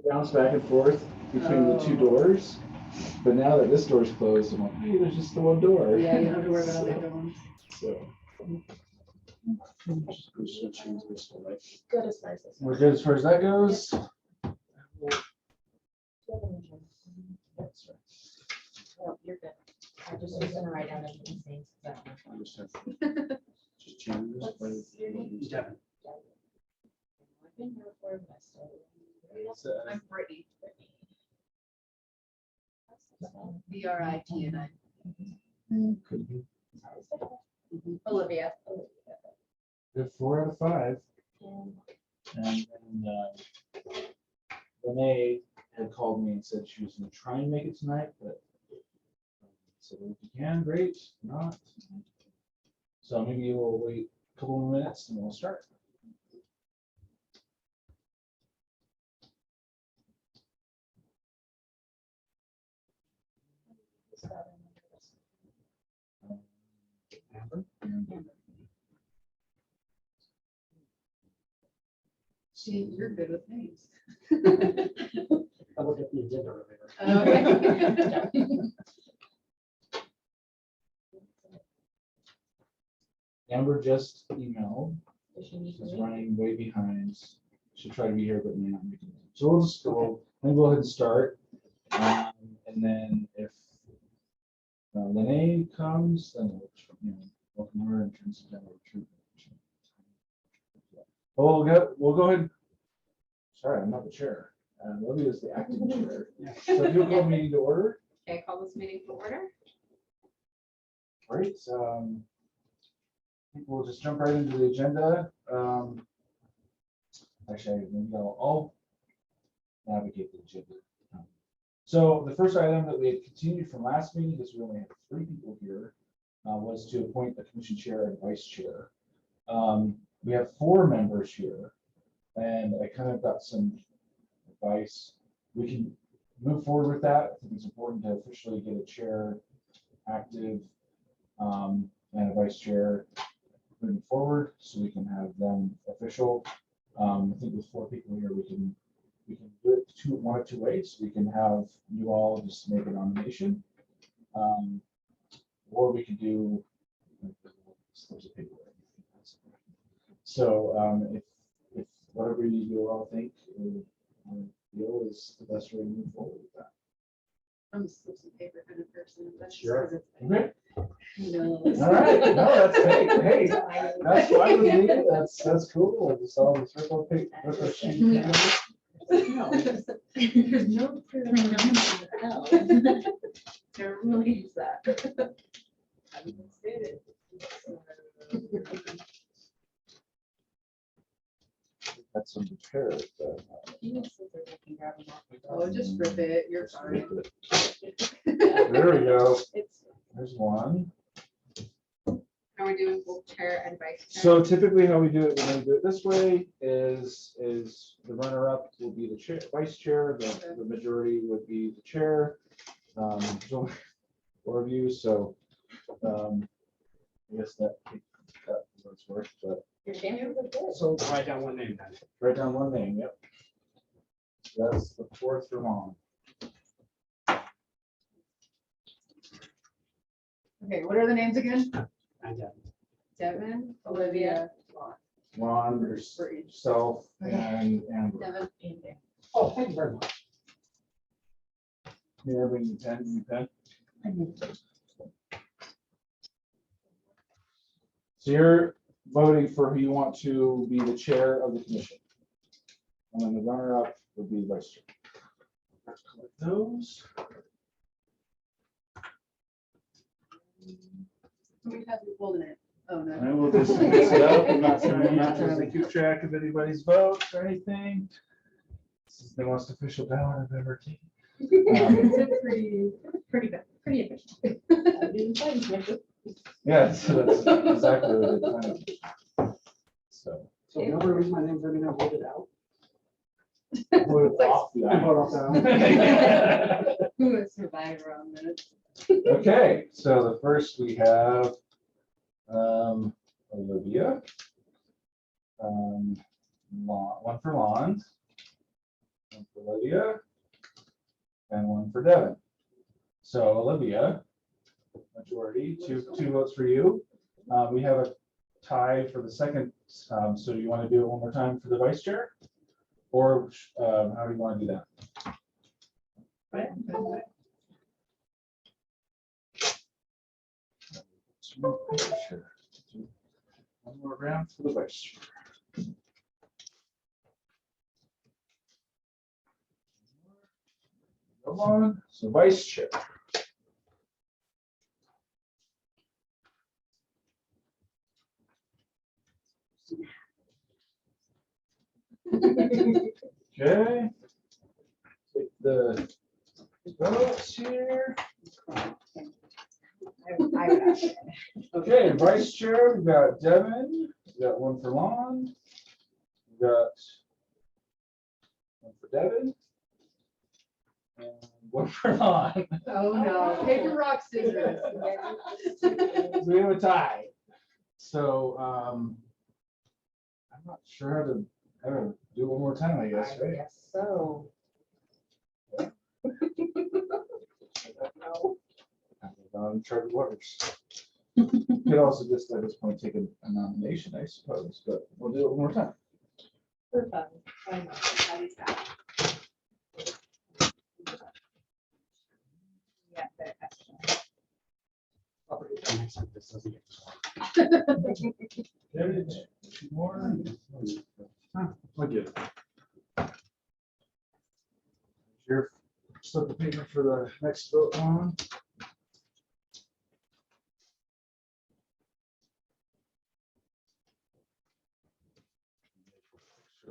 Bounce back and forth between the two doors. But now that this door's closed, I'm like, hey, there's just the one door. Yeah, you don't have to worry about all the other ones. So. Good as far as this. We're good as far as that goes. That's right. Oh, you're good. I just was gonna write down everything things. Just change this. What's your name? Devin. I've been here for a semester. I'm Brittany. BRITNI. Could be. Olivia. Good 4 out of 5. And then Renee had called me and said she was going to try and make it tonight, but so if you can, great. If not, so maybe we'll wait a couple more minutes and we'll start. See, you're good with names. I looked at the agenda earlier. Okay. Amber just emailed. She's She's running way behind. She'll try to be here, but may not make it. So we'll just go. We'll go ahead and start. And then if Lene comes, then we'll welcome her and turn some down our troop. We'll go ahead. Sorry, I'm not the chair. Libby is the acting chair. So if you'll call meeting to order. Okay, call this meeting to order. Great. I think we'll just jump right into the agenda. Actually, maybe I'll navigate the agenda. So the first item that we had continued from last meeting, because we only had 3 people here, was to appoint the commission chair and vice chair. We have 4 members here, and I kind of got some advice. We can move forward with that. I think it's important to officially get a chair active and a vice chair moving forward, so we can have them official. I think with 4 people here, we can do it one of 2 ways. We can have you all just make a nomination, or we can do slips of paper. So if whatever you all think feel is the best way to move forward with that. I'm a slips and paper kind of person. That's just Sure. 'cause it's, Okay. you know, All right. No, that's hey, that's fine with me. That's cool. I'll just all the circle paper. No, there's no Never really use that. Haven't been stated. That's some prepared. Oh, just rip it. You're fine. There we go. It's, There's one. are we doing both chair and vice chair? So typically how we do it, we're going to do it this way is the runner-up will be the chair, vice chair, the majority would be the chair. There's only 4 of you, so I guess that what's worth, but Your chances are good. So write down one name then. write down one name, yep. That's the 4th Vermont. Okay, what are the names again? And Devin, Olivia, Ron, yourself, and Amber. Devin. oh, thank you very much. Yeah, bring you pen, So you're voting for who you want to be the chair of the commission. And then the runner-up would be the vice chair. Let's collect those. How many times have we pulled in it? Oh, no. And we'll just mix it up. I'm not trying to keep track of anybody's votes or anything. This is the most official ballot I've ever taken. It's pretty efficient. Yeah, so that's exactly what it kind of. So. So the other reason my name's already not voted out. Vote off the I aisle. vote off that. Who is survivor on this? Okay, so the first we have Olivia, one for Lon, one for Lydia, and one for Devin. So Olivia, majority, two votes for you. We have a tie for the second. So do you want to do it one more time for the vice chair? Or how do you want to do that? One more round for the vice chair. Come on, so vice chair. Okay. Take the votes here. Okay, vice chair, we've got Devin, we've got one for Lon, we've got one for Devin, and one for Lon. Oh, no. Paper, rock, scissors. So we have a tie. So I'm not sure how to do it one more time, I guess, right? Yes, so. Uncharted waters. Could also just at this point take a nomination, I suppose, but we'll do it one more time. For fun. Why not? Everybody's back. Yeah, but that's- Okay, two more. Look at your slip of paper for the next vote on.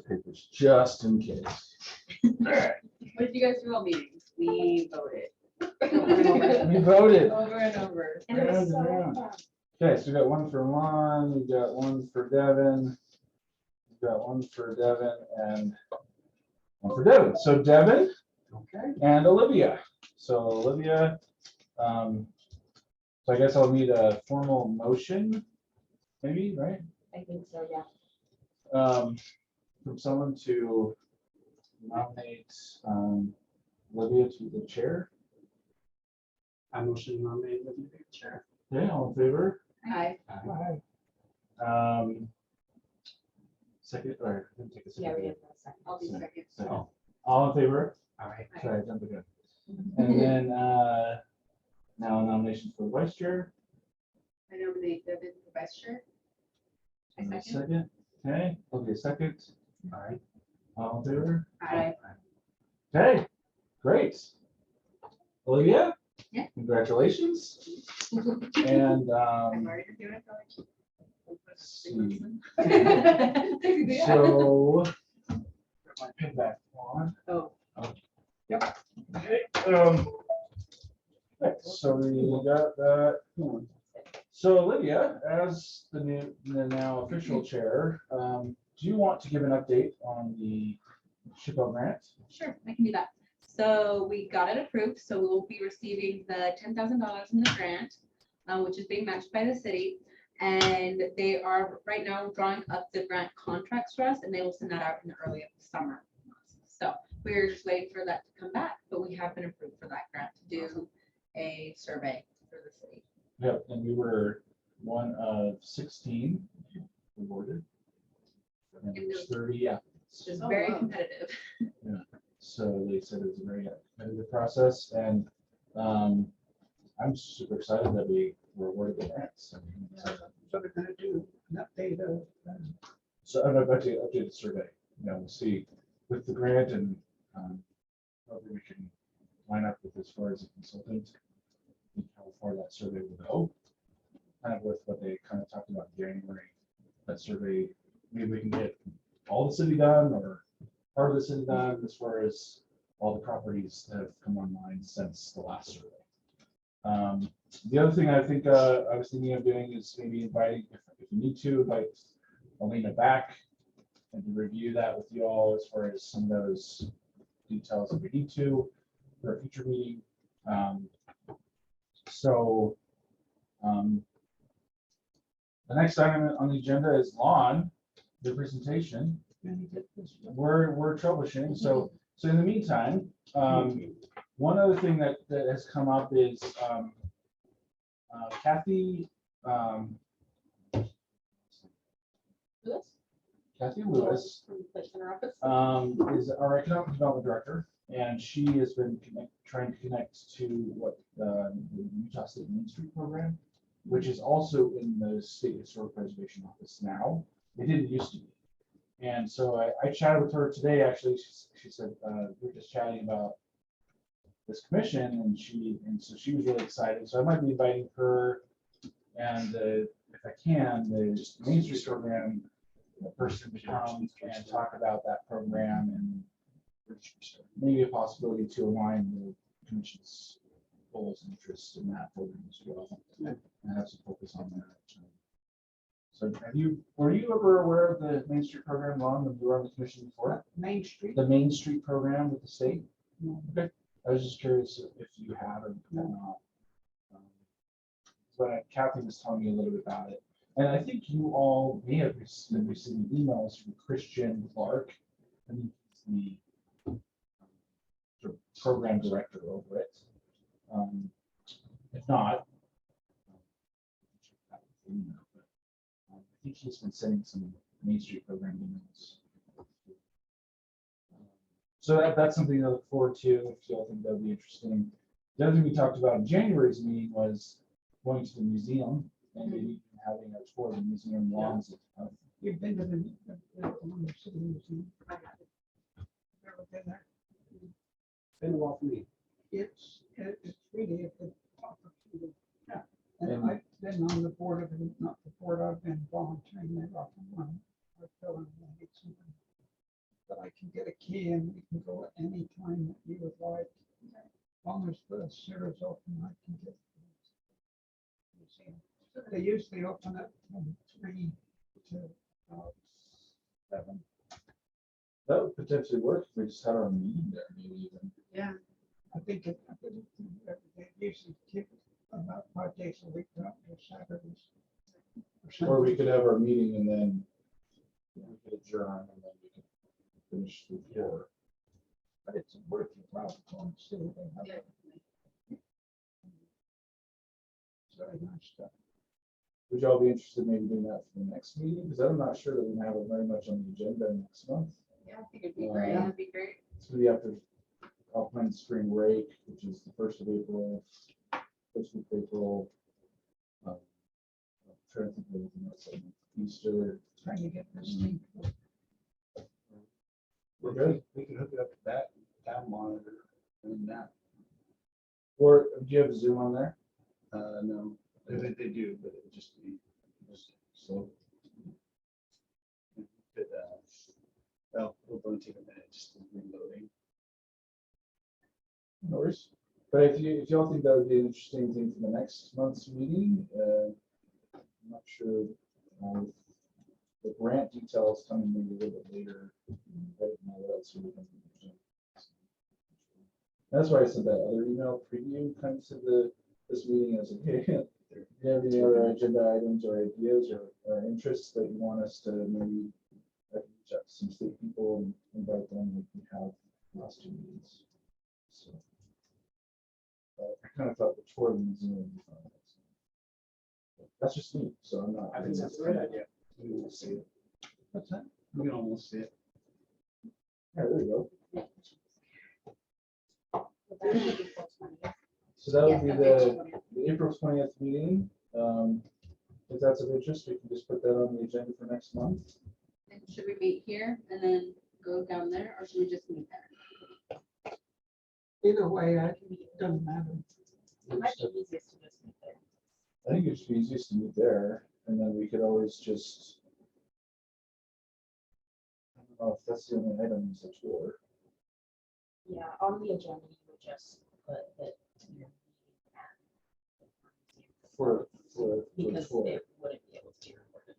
Papers just in case. What did you guys do all meetings? We voted. We voted. Over and over. And it was Round and so round. fun. Okay, so we got one for Lon, we got one for Devin, we got one for Devin, and one for Devin. So Devin Okay. and Olivia. So Olivia, so I guess I'll need a formal motion, maybe, right? I think so, yeah. From someone to nominate Olivia to the chair. I motion to nominate Olivia to be chair. Okay, all in favor? Hi. Second, or didn't take a second. Yeah, we did that second. I'll be second. Second. All in favor? All right. Sorry, I jumped again. And then now a nomination for vice chair. I nominate Devin for vice chair. I And a second. second. Okay, okay, second. All right. All in favor? Aye. Okay, great. Olivia? Yeah. Congratulations. And I'm already doing it. let's see. So put my pin back on. Oh. Okay. So we got that. So Olivia, as the now official chair, do you want to give an update on the SHPO grant? Sure, I can do that. So we got it approved, so we will be receiving the $10,000 in the grant, which is being matched by the city. And they are right now drawing up the grant contracts for us, and they will send that out in the early of the summer. So we're just waiting for that to come back, but we have been approved for that grant to do a survey for the city. Yep, and we were one of 16 awarded. And there's 30 applicants. It's just Oh, very wow. competitive. So they said it was a very competitive process, and I'm super excited that we were awarded the grants. I mean, So they're gonna do an update of. so I'm about to update the survey. We'll see with the grant and whether we can line up with as far as a consultant, and how far that survey will go. Kind of with what they kind of talked about in January. That survey, maybe we can get all the city done or part of the city done as far as all the properties that have come online since the last survey. The other thing I think I was thinking of doing is maybe inviting, if you need to, invite Alina back and to review that with you all as far as some of those details if we need to for a future meeting. The next item on the agenda is lawn, the presentation. We're troubleshooting. So So in the meantime, one other thing that has come up is Kathy, Kathy Lewis, From the place in our office. is our economic development director, and she has been trying to connect to what the Utah State Main Street program, which is also in the State Historic Preservation Office now. It didn't used to be. And so I chatted with her today, actually. She said, we were just chatting about this commission, and so she was really excited. So I might be inviting her and if I can, the Main Street program person to come and talk about that program and maybe a possibility to align the commission's goals and interests in that program as well, and have some focus on that. So were you ever aware of the Main Street program, Ron, when you were on the commission before? Main Street? The Main Street program with the state? No. Okay, I was just curious if you had or not. But Kathy was telling me a little bit about it. And I think you all may have been receiving emails from Christian Clark. I think he's the sort of program director over it. If not, I think he's been sending some Main Street program emails. So that's something to look forward to if you all think that would be interesting. The other thing we talked about in January's meeting was going to the museum and maybe having a tour of the museum lawns. You've been to the City Museum? Never been there. Been a while for me. It's really a good opportunity. Yeah. And I've been on the board of, not the board, I've been volunteering there often when I feel I need something. But I can get a key and we can go at any time that you would like. As long as the shutters open, I can get. They usually open up from 3 to 7. That would potentially work if we just had our meeting there, maybe even. Yeah. I think they usually keep about 5 days a week, not just Saturdays. Or we could have our meeting and then we could adjourn and then we could finish the tour. But it's worth your while to go and see what they have. Yeah. It's very nice stuff. Would y'all be interested in maybe doing that for the next meeting? Because I'm not sure that we have it very much on the agenda next month. Yeah, I think it'd be great. That'd be great. It's gonna be after Appoint spring break, which is the 1st of April, 1st week of April. I'm trying to think of anything else, like Easter. Trying to get this thing. We're good. We can hook it up to that monitor and that. Or do you have Zoom on there? No, they do, but it would just be slow. Well, it'll only take a minute just to reloading. No worries. But if y'all think that would be an interesting thing for the next month's meeting, I'm not sure. The grant details coming maybe a little bit later. I don't know what else we can do. That's why I said that other email preview kind of said this meeting as a, hey, if you have any other agenda items or ideas or interests that you want us to maybe reach out to some state people and invite them, we can have last 2 meetings. So I kind of thought the tour of the museum would be fun. That's just me, so I'm not. I think that's a great idea. We will see it. What's that? We can almost see it. Yeah, there you go. Would that be before 20th? So that would Yes, be okay, the April 20th meeting. If that's of interest, we can just put that on the agenda for next month. And should we meet here and then go down there, or should we just meet there? Either way, it doesn't matter. It might be easiest to just meet there. I think it should be easiest to meet there, and then we could always just. I don't know if that's the only item is the tour. Yeah, on the agenda, you would just put that you're meeting at For because tour. it wouldn't be able to be recorded.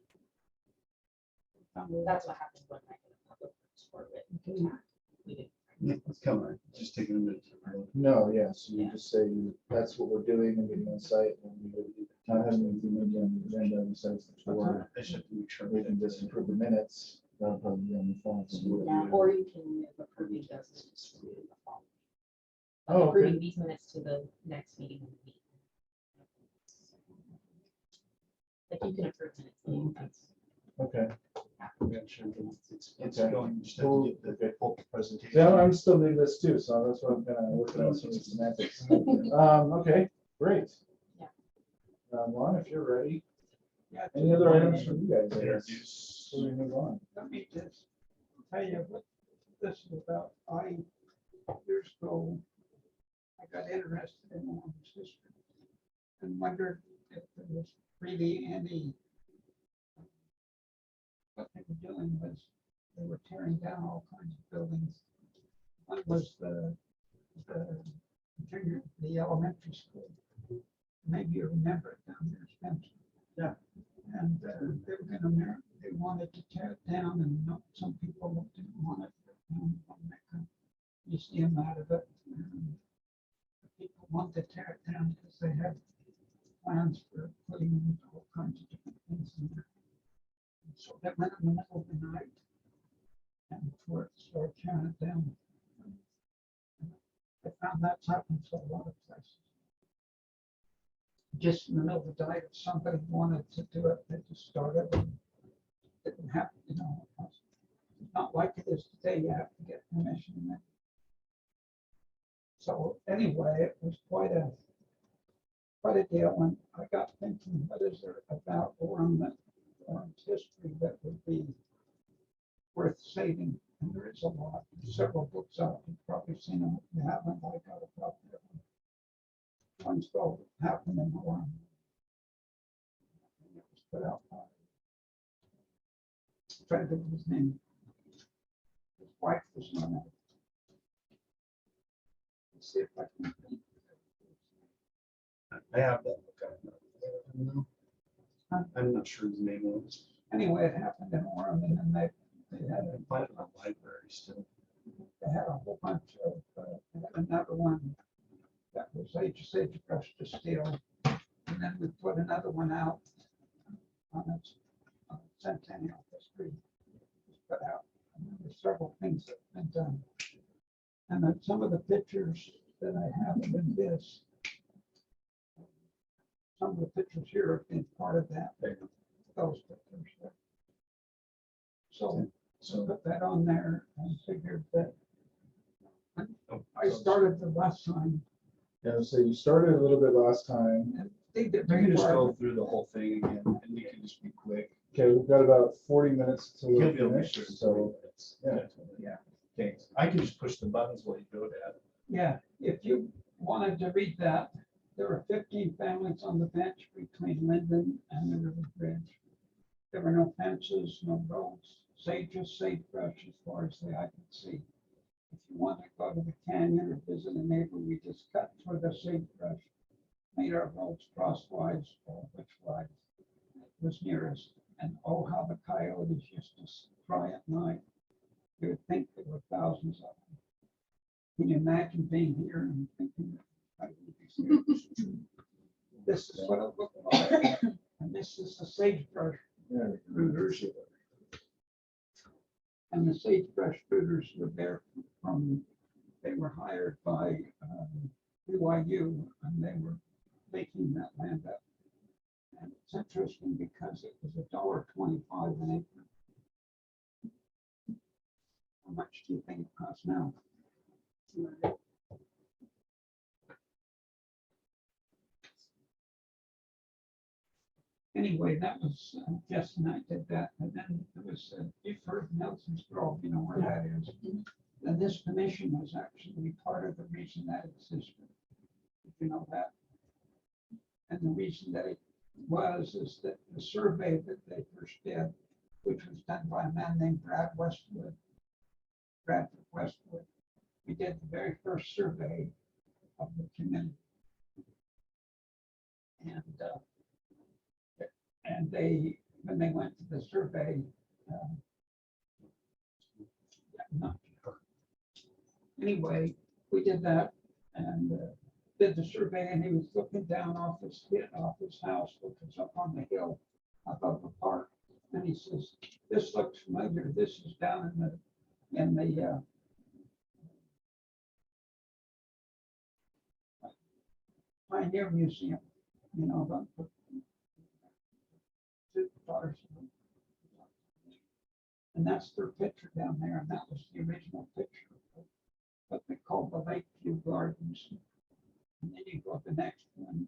That's what happened when I did a public tour with. We didn't. Yeah, it's coming. Just taking a minute. No, yeah, so you Yeah. just say that's what we're doing and getting on site, and we would not having anything maybe on the agenda besides the tour. I should make sure. We can just approve the minutes That'll probably be on the phone. Yeah, or you can move approving those minutes to the fall. Oh, okay. Approving these minutes to the next meeting. Like you can approve minutes. That's- Okay. Yeah, sure. It's Okay. going, you just have to get the full presentation. Yeah, I'm still doing this too, so that's what I'm kind of working out some of the semantics. Okay, great. Yeah. Ron, if you're ready, Yeah, any other items from you guys? I guess? Introduce. Before we move on. Let me just tell you what this is about. Years ago, I got interested in Orem's history and wondered if there was really any. What they were doing was they were tearing down all kinds of buildings. One was the elementary school. Maybe you remember it down there, Spencer. Yeah. And they were gonna, they wanted to tear it down, and some people didn't want it. Want to make a museum out of it. And people wanted to tear it down because they had plans for putting all kinds of different things in there. And so that went in the middle of the night, and before it started tearing it down. I found that's happened to a lot of places. Just in the middle of the night, if somebody wanted to do it, they just started. And it didn't happen, you know. It's not like it is today. You have to get permission. So anyway, it was quite a deal. And I got thinking, what is there about Orem's history that would be worth saving? And there is a lot. There's several books out. You've probably seen them. If you haven't, I got a copy of them. One's called Happened in Orem. It was put out by, I'm trying to think of his name. His wife was on it. Let's see if I can. I have that book. I'm not sure his name was. Anyway, it happened in Orem, and then they had I find it in the library still. they had a whole bunch of they had another one that was sagebrush to steel, and then we put another one out on its centennial history. Was put out. And there were several things that have been done, and then some of the pictures that I have in this. Some of the pictures here have been part of that. Those pictures. So put that on there and figured that I started the last time. Yeah, so you started a little bit last time. And they did. We can just go through the whole thing again, and we can just be quick. Okay, we've got about 40 minutes till He'll we're be able to finished, shoot so, yeah. Yeah. Okay, I can just push the buttons while you do that. Yeah, if you wanted to read that, there were 15 families on the bench between Linden and the River Bridge. There were no fences, no roads, sagebrush as far as the eye could see. If you want to go to the canyon or visit a neighbor, we just cut through the sagebrush, made our roads crosswise or whichwise was nearest. And oh, how the coyotes used to cry at night. You would think there were thousands of them. Can you imagine being here and thinking that coyotes? This is what it looked like. And this is the sagebrush rooters. And the sagebrush rooters were there they were hired by BYU, and they were making that land up. And it's interesting because it was $1.25 an acre. How much do you think it costs now? Anyway, that was, Jess and I did that, and then there was, you've heard Nelson's Grove, you know where that is. And this commission was actually part of the reason that existed, if you know that. And the reason that it was is that the survey that they first did, which was done by a man named Bradford Westwood, we did the very first survey of the community. And they, when they went to the survey, anyway, we did that and did the survey, and he was looking down off his house, which was up on the hill above the park. And he says, this looks familiar. This is down in the Pioneer Museum, you know, and that's their picture down there, and that was the original picture of what they call the Lakeview Gardens. And then you go to the next one,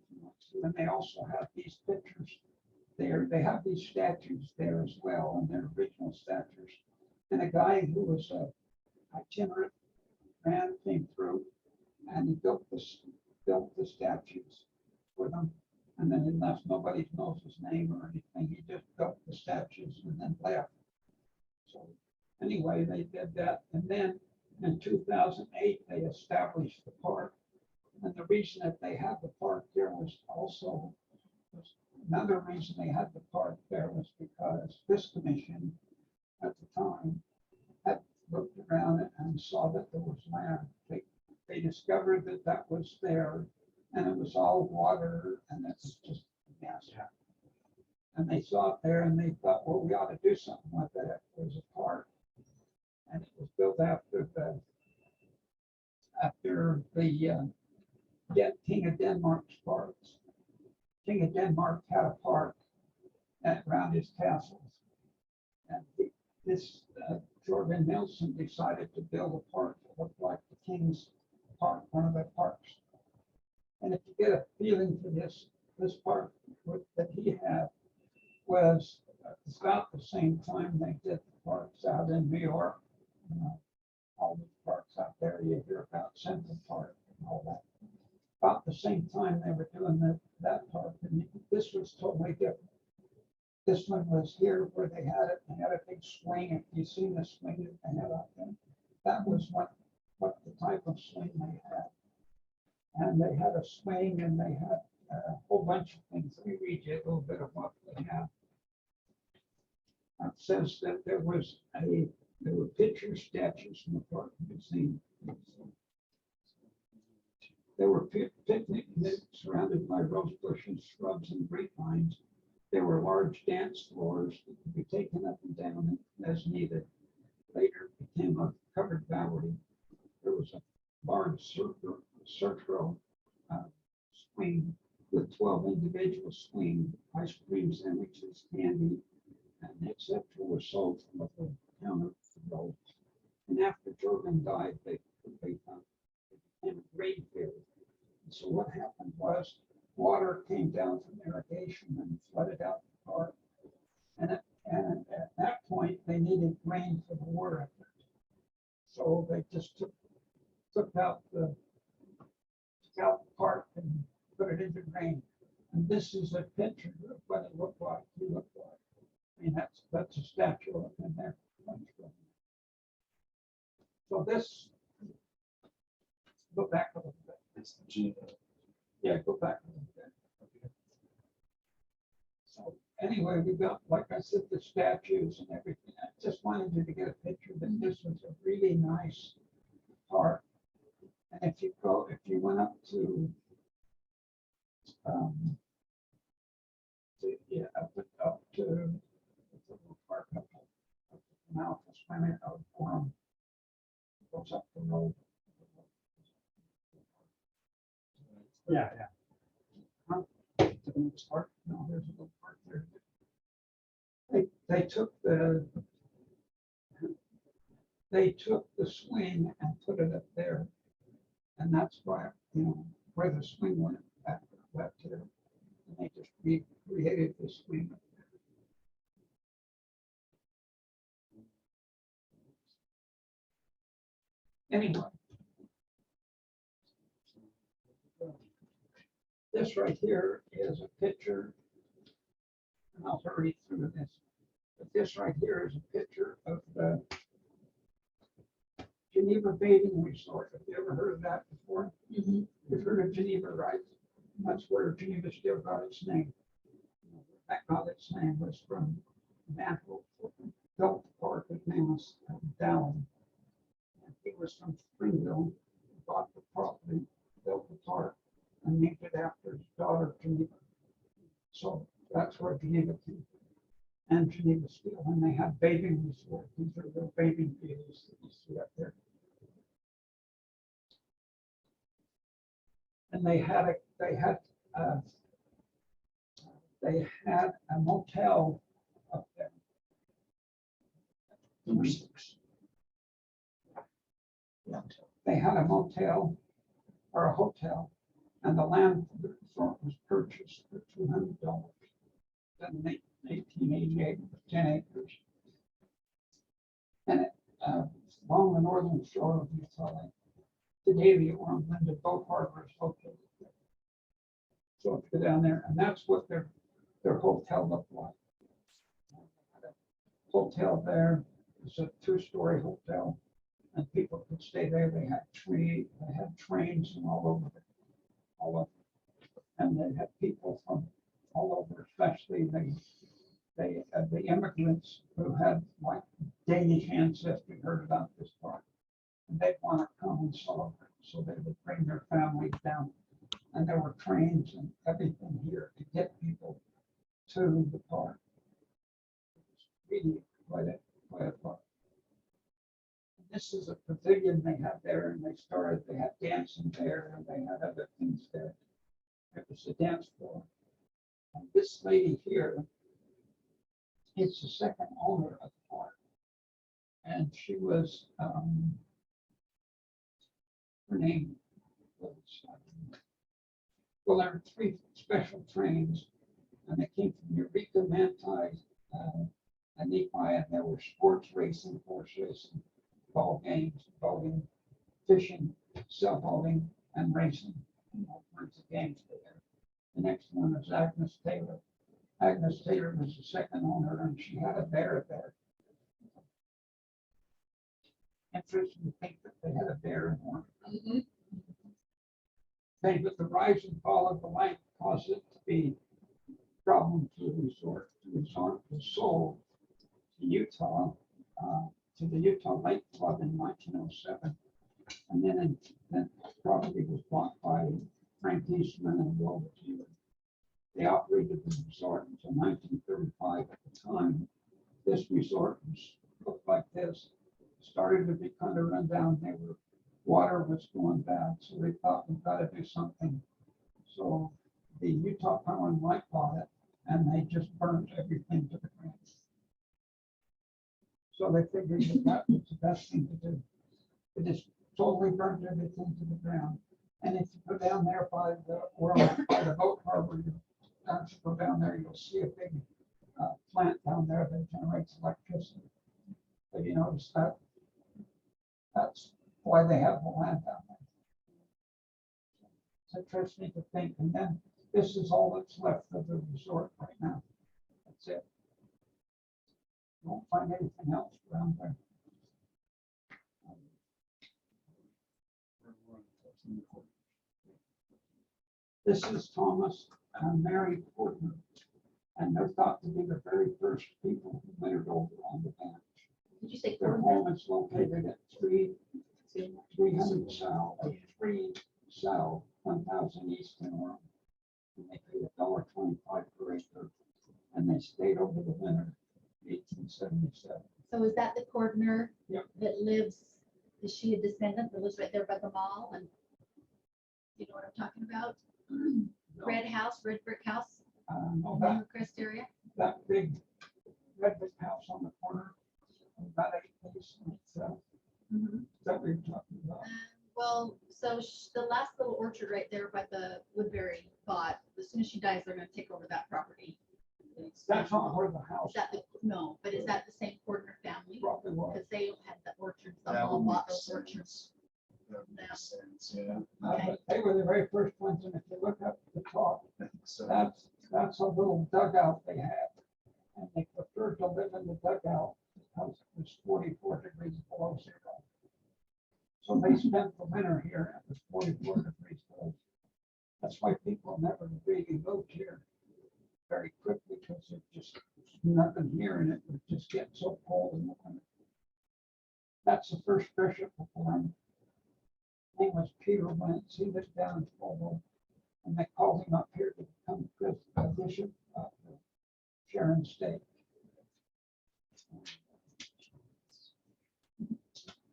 and they also have these pictures there. They have these statues there as well, and they're original statues. And a guy who was a itinerant man came through, and he built the statues for them. And then unless nobody knows his name or anything, he just built the statues and then left. So anyway, they did that. And then in 2008, they established the park. And the reason that they had the park there was also, another reason they had the park there was because this commission at the time had looked around it and saw that there was land. They discovered that that was there, and it was all water, and it was just a mess. And they saw it there, and they thought, well, we ought to do something with it. It was a park, and it was built after the King of Denmark's parks. King of Denmark had a park around his castles, and this Jorgen Nielsen decided to build a park that looked like the King's Park, one of the parks. And if you get a feeling for this park that he had was about the same time they did the parks out in New York. All the parks out there, you hear about Central Park and all that. About the same time they were doing that park, and this was totally different. This one was here where they had it. They had a big swing. If you've seen the swing that they had out there, that was what the type of swing they had. And they had a swing, and they had a whole bunch of things. Let me read you a little bit of what they have. It says that there were picture statues in the park museum. There were picnic nooks surrounded by rose bushes, shrubs, and grapevines. There were large dance floors that could be taken up and down as needed. Later it became a covered gallery. There was a large circular swing with 12 individual swings, ice cream sandwiches, candy, and etc. were sold from the counter for those. And after Jorgen died, they found it became a grain field. And so what happened was water came down from irrigation and flooded out the park. And at that point, they needed rain for the war effort. So they just took out the park and put it into grain. And this is a picture of what it looked like. He looked like. I mean, that's a statue of him there. So this, go back a little bit. It's the G. Yeah, go back a little bit. So anyway, we got, like I said, the statues and everything. I just wanted you to get a picture that this was a really nice park. And if you went up to up to the little park up the mouth of Spanish Orem, goes up the road. Yeah. To the next park. No, there's a little park there. They took the swing and put it up there, and that's why, where the swing went back left here, and they just recreated the swing up there. Anyway, this right here is a picture, and I'll hurry through this. But this right here is a picture of the Geneva Bathing Resort. Have you ever heard of that before? Mm-hmm. You've heard of Geneva, right? That's where Geneva still got its name. That got its name was from the man who built the park. His name was Bowen. He was from Springville, bought the property, built the park, and named it after his daughter Geneva. So that's where Geneva came from. and Geneva Steel, and they had bathing resort. These are the bathing fields that you see up there. And they had a motel up there. Number 6. They had a motel or a hotel, and the land for the resort was purchased for $200. In 1888, 10 acres. And along the northern shore of Utah Lake. Today, the Orem Blended Boat Harbor is located there. So if you go down there, and that's what their hotel looked like. Hotel there, it's a 2-story hotel, and people could stay there. They had trains and all over, and they had people from all over, especially the immigrants who had like Danish ancestry, heard about this park. And they'd want to come and celebrate, so they would bring their families down. And there were trains and everything here to get people to the park. It was really quite a park. This is a pavilion they had there, and they had dancing there, and they had other things there. It was a dance floor. And this lady here, it's the second owner of the park. And she was, her name was, well, there were 3 special trains, and they came from Eureka, Manti, and Nephi, and there were sports racing, horse racing, ball games, boating, fishing, sailboating, and racing, all kinds of games there. The next one is Agnes Taylor. Agnes Taylor was the second owner, and she had a bear there. Interesting to think that they had a bear in one. Okay, but the rise and fall of the lake caused it to be a problem to the resort. The resort was sold to Utah, to the Utah Lake Club in 1907. And then the property was bought by Frank Eastman and Will Taylor. They operated the resort until 1935. At the time, this resort looked like this. Started to be kind of run down. Water was going bad, so they thought we've got to do something. So the Utah Power and Light bought it, and they just burned everything to the ground. So they figured that was the best thing to do. They just totally burned everything to the ground. And if you go down there by the boat harbor, as you go down there, you'll see a big plant down there that generates electricity. Have you noticed that? That's why they have the land down there. It's interesting to think. And then this is all that's left of the resort right now. That's it. You won't find anything else around there. This is Thomas and Mary Portman, and they're thought to be the very first people who wintered over on the bench. Did you say Their Cornville? home is located at 300 South, 3 South, 1000 East in Orem. And they paid $1.25 per acre, and they stayed over the winter, 1877. So is that the Cordner? Yep. That lives, is she a descendant that lives right there by the mall? And you know what I'm talking about? Red house, red brick house No, in that, the Crest area? that big red brick house on the corner, about 8 days. Mhm. Is that what you're talking about? Well, so the last little orchard right there by the Woodbury bought, as soon as she dies, they're gonna take over that property. That's not where the house Is that the, no, but is that the same Cordner family? probably was. Because they had the orchards, the That mall would bought make those orchards. sense. That would make sense, yeah. Okay. But they were the very first ones, and if you look up at the top, I think so. that's a little dugout they had. And they preferred to live in the dugout because it was 44 degrees below zero. So they spent the winter here at the 44 degrees below. That's why people never really moved here very quickly, because there's just nothing here, and it would just get so cold in the winter. That's the first bishop of Bowen. His name was Peter Wentz. He lived down in Bowen, and they called him up here to become bishop of Sharon State.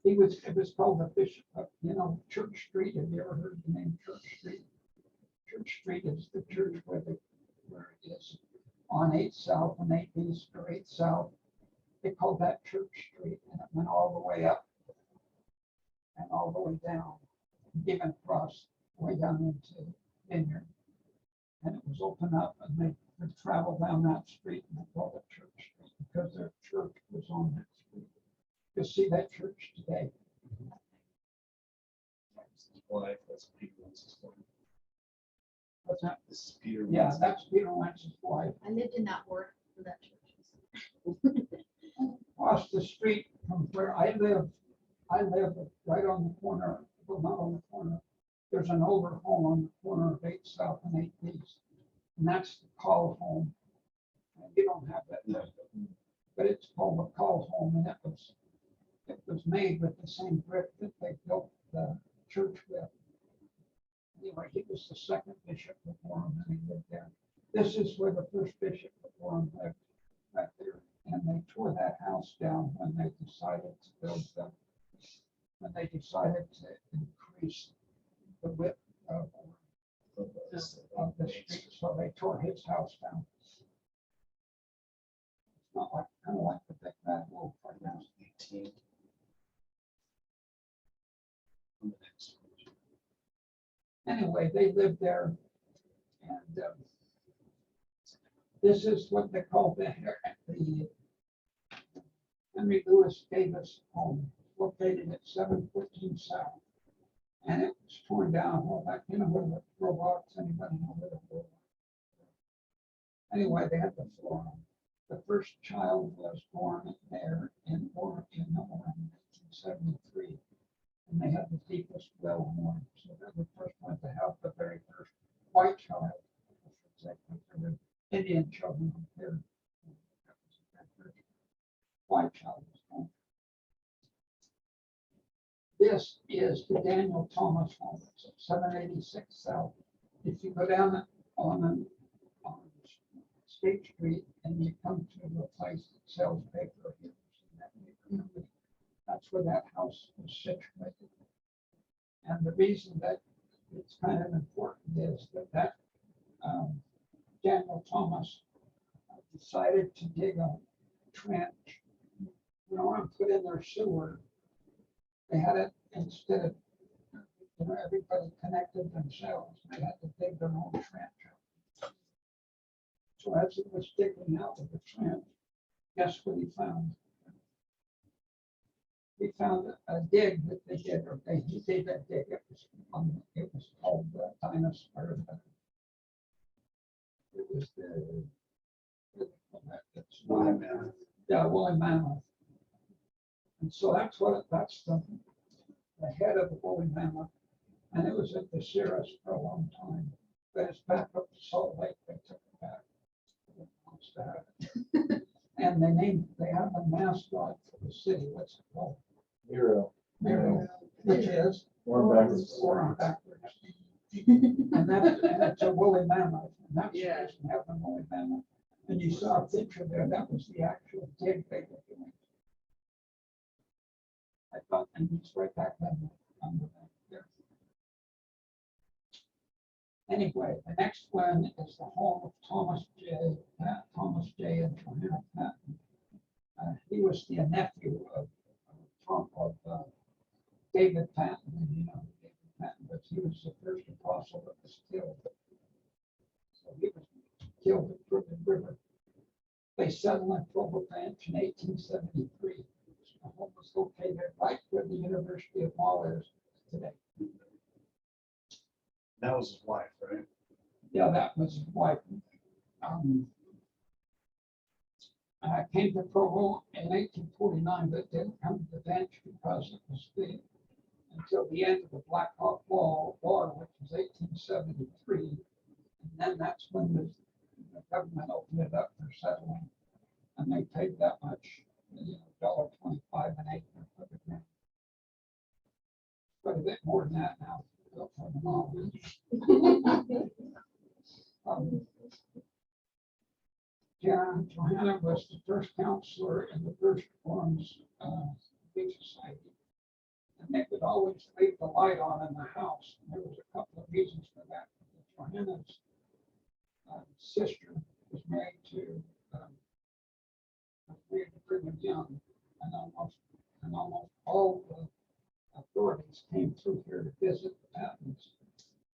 It was called the Bishop, Church Street. Have you ever heard the name Church Street? Church Street is the church where it is on 8 South and 8 East or 8 South. They called that Church Street, and it went all the way up and all the way down, even across way down into Vineyard. And it was open up, and they would travel down that street, and they called it Church Street because their church was on that street. You'll see that church today. Wife, that's Peter Wentz's wife. What's that? This is Peter. Yeah, Wentz. that's Peter Wentz's wife. I lived in that ward for that church. Across the street from where I live right on the corner, well, not on the corner. There's an older home on the corner of 8 South and 8 East, and that's the call home. And you don't have that, No. but it's called the call home, and it was made with the same brick that they built the church with. Anyway, he was the second bishop of Orem, and he lived there. This is where the first bishop of Orem lived, right there. And they tore that house down when they decided to build when they decided to increase the width of the street, so they tore his house down. It's not like, kind of like the big bad wolf right now. 18. On the next page. Anyway, they lived there, and this is what they call the Henry Louis Davis home, located at 714 South. And it was torn down, well, back, where the robots, anybody know where the robot? Anyway, they had the floor on. The first child was born there in Orem in 1973. And they had the deepest well in Orem. So they were the first one to have the very first white child. I should say, because there were Indian children up there. That was the very first white child was born. This is the Daniel Thomas home. It's at 786 South. If you go down on State Street and you come to a place that sells paper, that's where that house was situated. And the reason that it's kind of important is that Daniel Thomas decided to dig a trench, and put in their sewer. They had it, instead of, everybody connected themselves, they had to dig their own trench. So as it was digging out of the trench, guess what he found? He found a dig that they did, or he did a dig. It was called the dinosaur. It was Woolly Mammoth. yeah, woolly mammoth. And so that's the head of the woolly mammoth, and it was at the Cirrus for a long time. But it's back up to Salt Lake. They took it back. And they have a mascot for the city. What's it called? Miro. Miro, which is Orem backwards. Orem backwards. And it's a woolly mammoth, and that's the Yeah. reason we have the woolly mammoth. And you saw a picture there, that was the actual dig they were doing. I thought, and it's right back on the back there. Anyway, the next one is the home of Thomas J. and Johanna Patton. He was the nephew of David Patton, and David Patton, but he was the first apostle that was killed. So he was killed at Crooked River. They settled in Provo Ranch in 1873. The home was located right where the University of Mall is today. That was his wife, right? Yeah, that was his wife. I came to Provo in 1849, but didn't come to the bench because it was until the end of the Black Hawk War, which was 1873. And then that's when the government opened it up for settling. And they paid that much, $1.25 an acre for the ground. Quite a bit more than that now. For the mall. Johanna was the first counselor in the first Orem's Big Society. And they would always leave the light on in the house. And there was a couple of reasons for that. Johanna's sister was married to Brigham Young, and almost all the authorities came through here to visit the Pattons.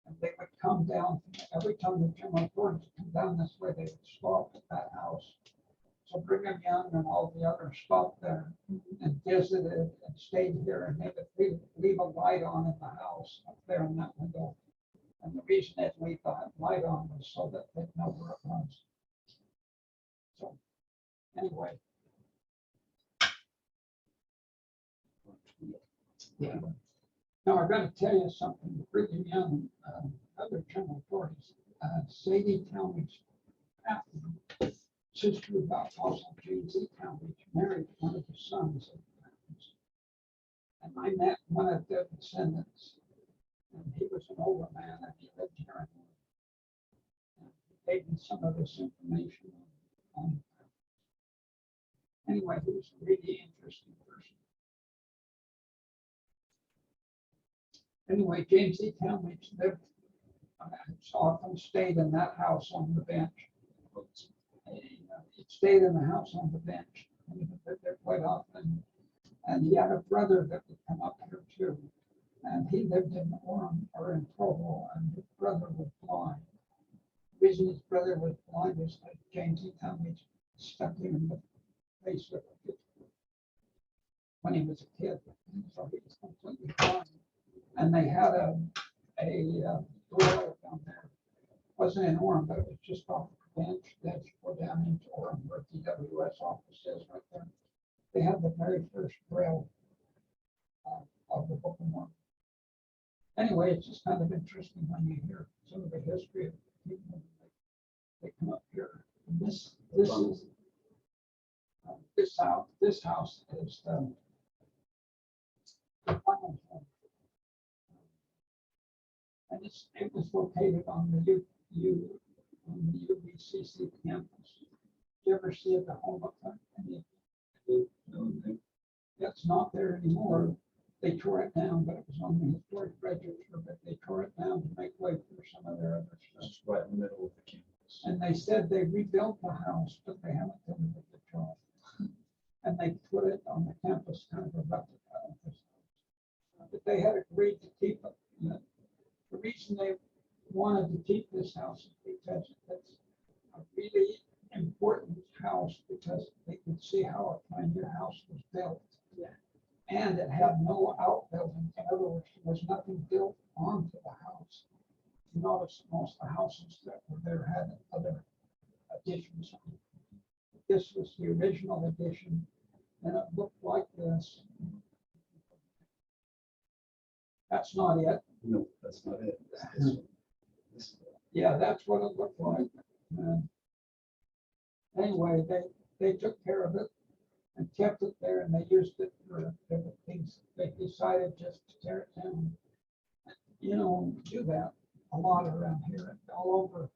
And they would come down, every time the general authorities would come down this way, they would stop at that house. So Brigham Young and all the others stopped there and visited and stayed here, and they would leave a light on in the house up there in that window. And the reason they leave that light on was so that they'd know where it was. So, anyway. Yeah. Now, I'm going to tell you something. Brigham Young, other general authorities, Sadie Talmadge, sister of Apostle James E. Talmadge, married one of the sons of the Pattons. And I met one of their descendants, and he was an older man, and he lived here in and he gave me some of this information on anyway, he was a really interesting person. Anyway, James E. Talmadge lived, often stayed in that house on the bench. He stayed in the house on the bench. And he lived there quite often. And he had a brother that would come up here too. And he lived in Orem or in Provo, and his brother was blind. The reason his brother was blind is that James E. Talmadge stuck him in the face with a pitchfork when he was a kid. So he was completely blind. And they had a grill down there. Wasn't in Orem, but it was just off the bench. That's go down into Orem where DWS office is right there. They had the very first grill of the Book of Mormon. Anyway, it's just kind of interesting when you hear some of the history of people. They come up here. And this is this house is the final home. And it was located on the UBCC campus. Did you ever see it, the home up there? That's not there anymore. They tore it down, but it was on the historic register, but they tore it down to make way for some of their other stuff. Just right in the middle of the campus. And they said they rebuilt the house, but they haven't done the job. And they put it on the campus, kind of a replica of this house. But they had agreed to keep it. You know, the reason they wanted to keep this house is because it's a really important house, because they could see how a pioneer house was built. Yeah. And it had no outbuilding. In other words, there was nothing built onto the house. You notice most of the houses that were there had other additions. This was the original addition, and it looked like this. That's not it. No, that's not it. This Yeah, that's what it looked like. Anyway, they took care of it and kept it there, and they used it for different things. They decided just to tear it down. You know, do that a lot around here and all over.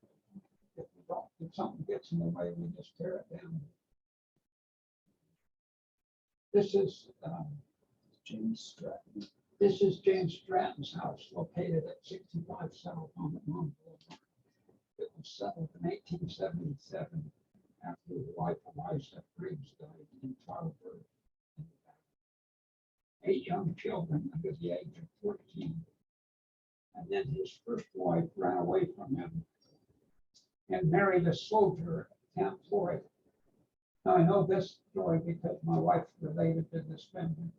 If something gets in the way, we just tear it down. This is James Stratton. This is James Stratton's house, located at 65 South on the Boulevard. It was settled in 1877 after his wife Eliza Briggs died in childbirth. 8 young children under the age of 14. And then his first wife ran away from him and married a soldier at Camp Floyd. Now I know this story because my wife's related to this family.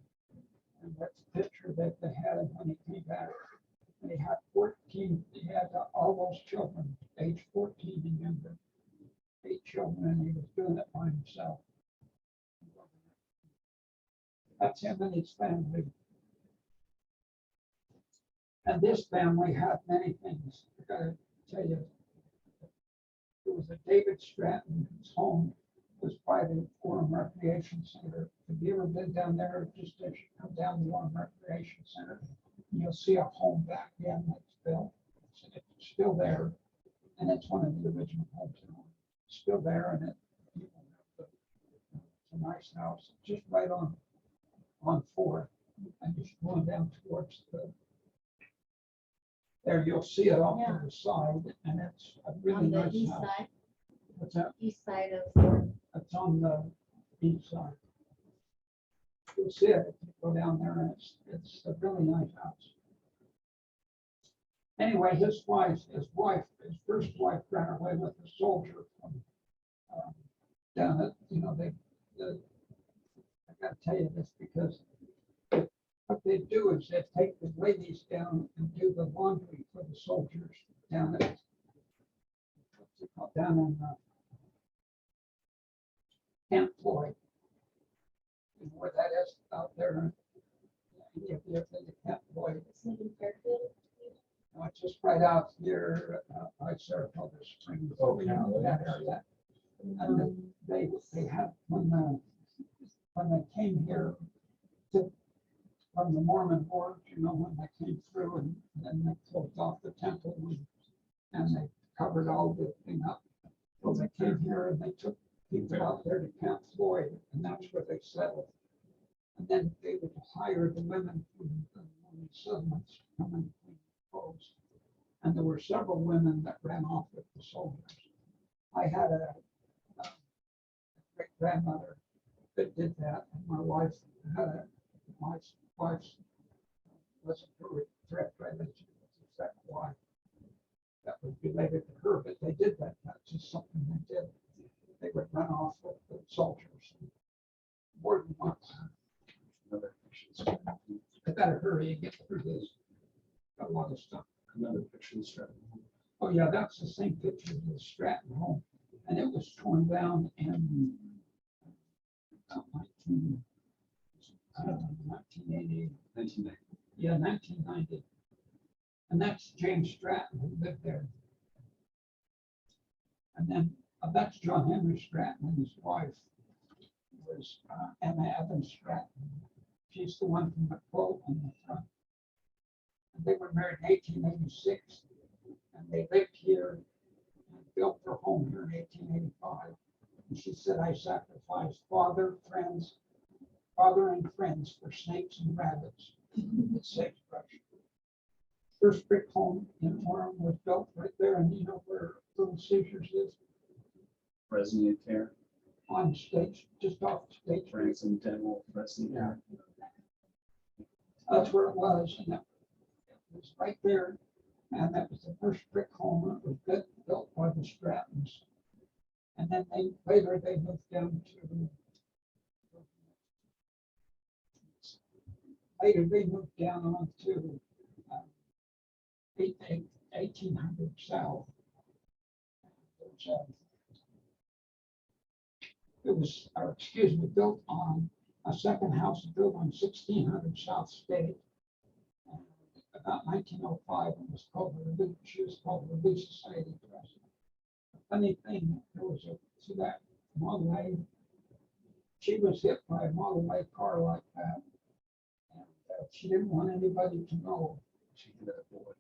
And that's a picture that they had when he came back. And he had 14, he had all those children, age 14 and younger. 8 children, and he was doing it by himself. That's him and his family. And this family had many things. I gotta tell you, there was a David Stratton whose home was by the Orem Recreation Center. Have you ever been down there? Just as you come down the Orem Recreation Center, you'll see a home back in that's built. It's still there, and it's one of the original homes in Orem. Still there, and a nice house, just right on Fourth. And just going down towards there, you'll see it off to the side, and it's a really On the nice east house. side, What's that? east side of Fort. It's on the east side. You'll see it if you go down there, and it's a really nice house. Anyway, his first wife ran away with a soldier from down at, I gotta tell you this because what they do is they take the ladies down and do the laundry for the soldiers down at, what's it called, down in Camp Floyd. You know where that is out there? Any of you ever been to Camp Floyd? It's in Fairfield. No, it's just right out here by Saratoga Springs. Oh, you know, that area. And they had when they came here from the Mormon Wars, when they came through and then they closed off the temple and they covered all the thing up. So they came here and they took people out there to Camp Floyd, and that's where they settled. And then they would hire the women from the Mormon settlements to come and clean clothes. And there were several women that ran off with the soldiers. I had a great grandmother that did that, and my wife was a direct relation with the second wife that was related to her, but they did that. That's just something they did. They would run off with the soldiers more than once. Another picture. I better hurry and get through this. Got a lot of stuff. Another picture of the Stratton. Oh yeah, that's the same picture of the Stratton home, and it was torn down in 1980. 1990. Yeah, 1990. And that's James Stratton who lived there. And then that's John Henry Stratton, and his wife was Emma Evans Stratton. She's the one from the quote on the front. And they were married in 1886, and they lived here and built their home here in 1885. And she said, I sacrificed father and friends for snakes and rabbits. It's sagebrush. First brick home in Orem was built right there, and you know where Little Caesars is? Resnick Care, On State, just off State Street. Branson Dental, Resnick Care. That's where it was, and it was right there. And that was the first brick home that was built by the Strattons. And then later they moved down to. Later they moved down onto 1800 South. It was, or excuse me, built on a second house built on 1600 South State. About 1905, it was called she was called the Relief Society Press. The funny thing, there was see that Model A. She was hit by a Model A car like that, and she didn't want anybody to know. She hit a boy.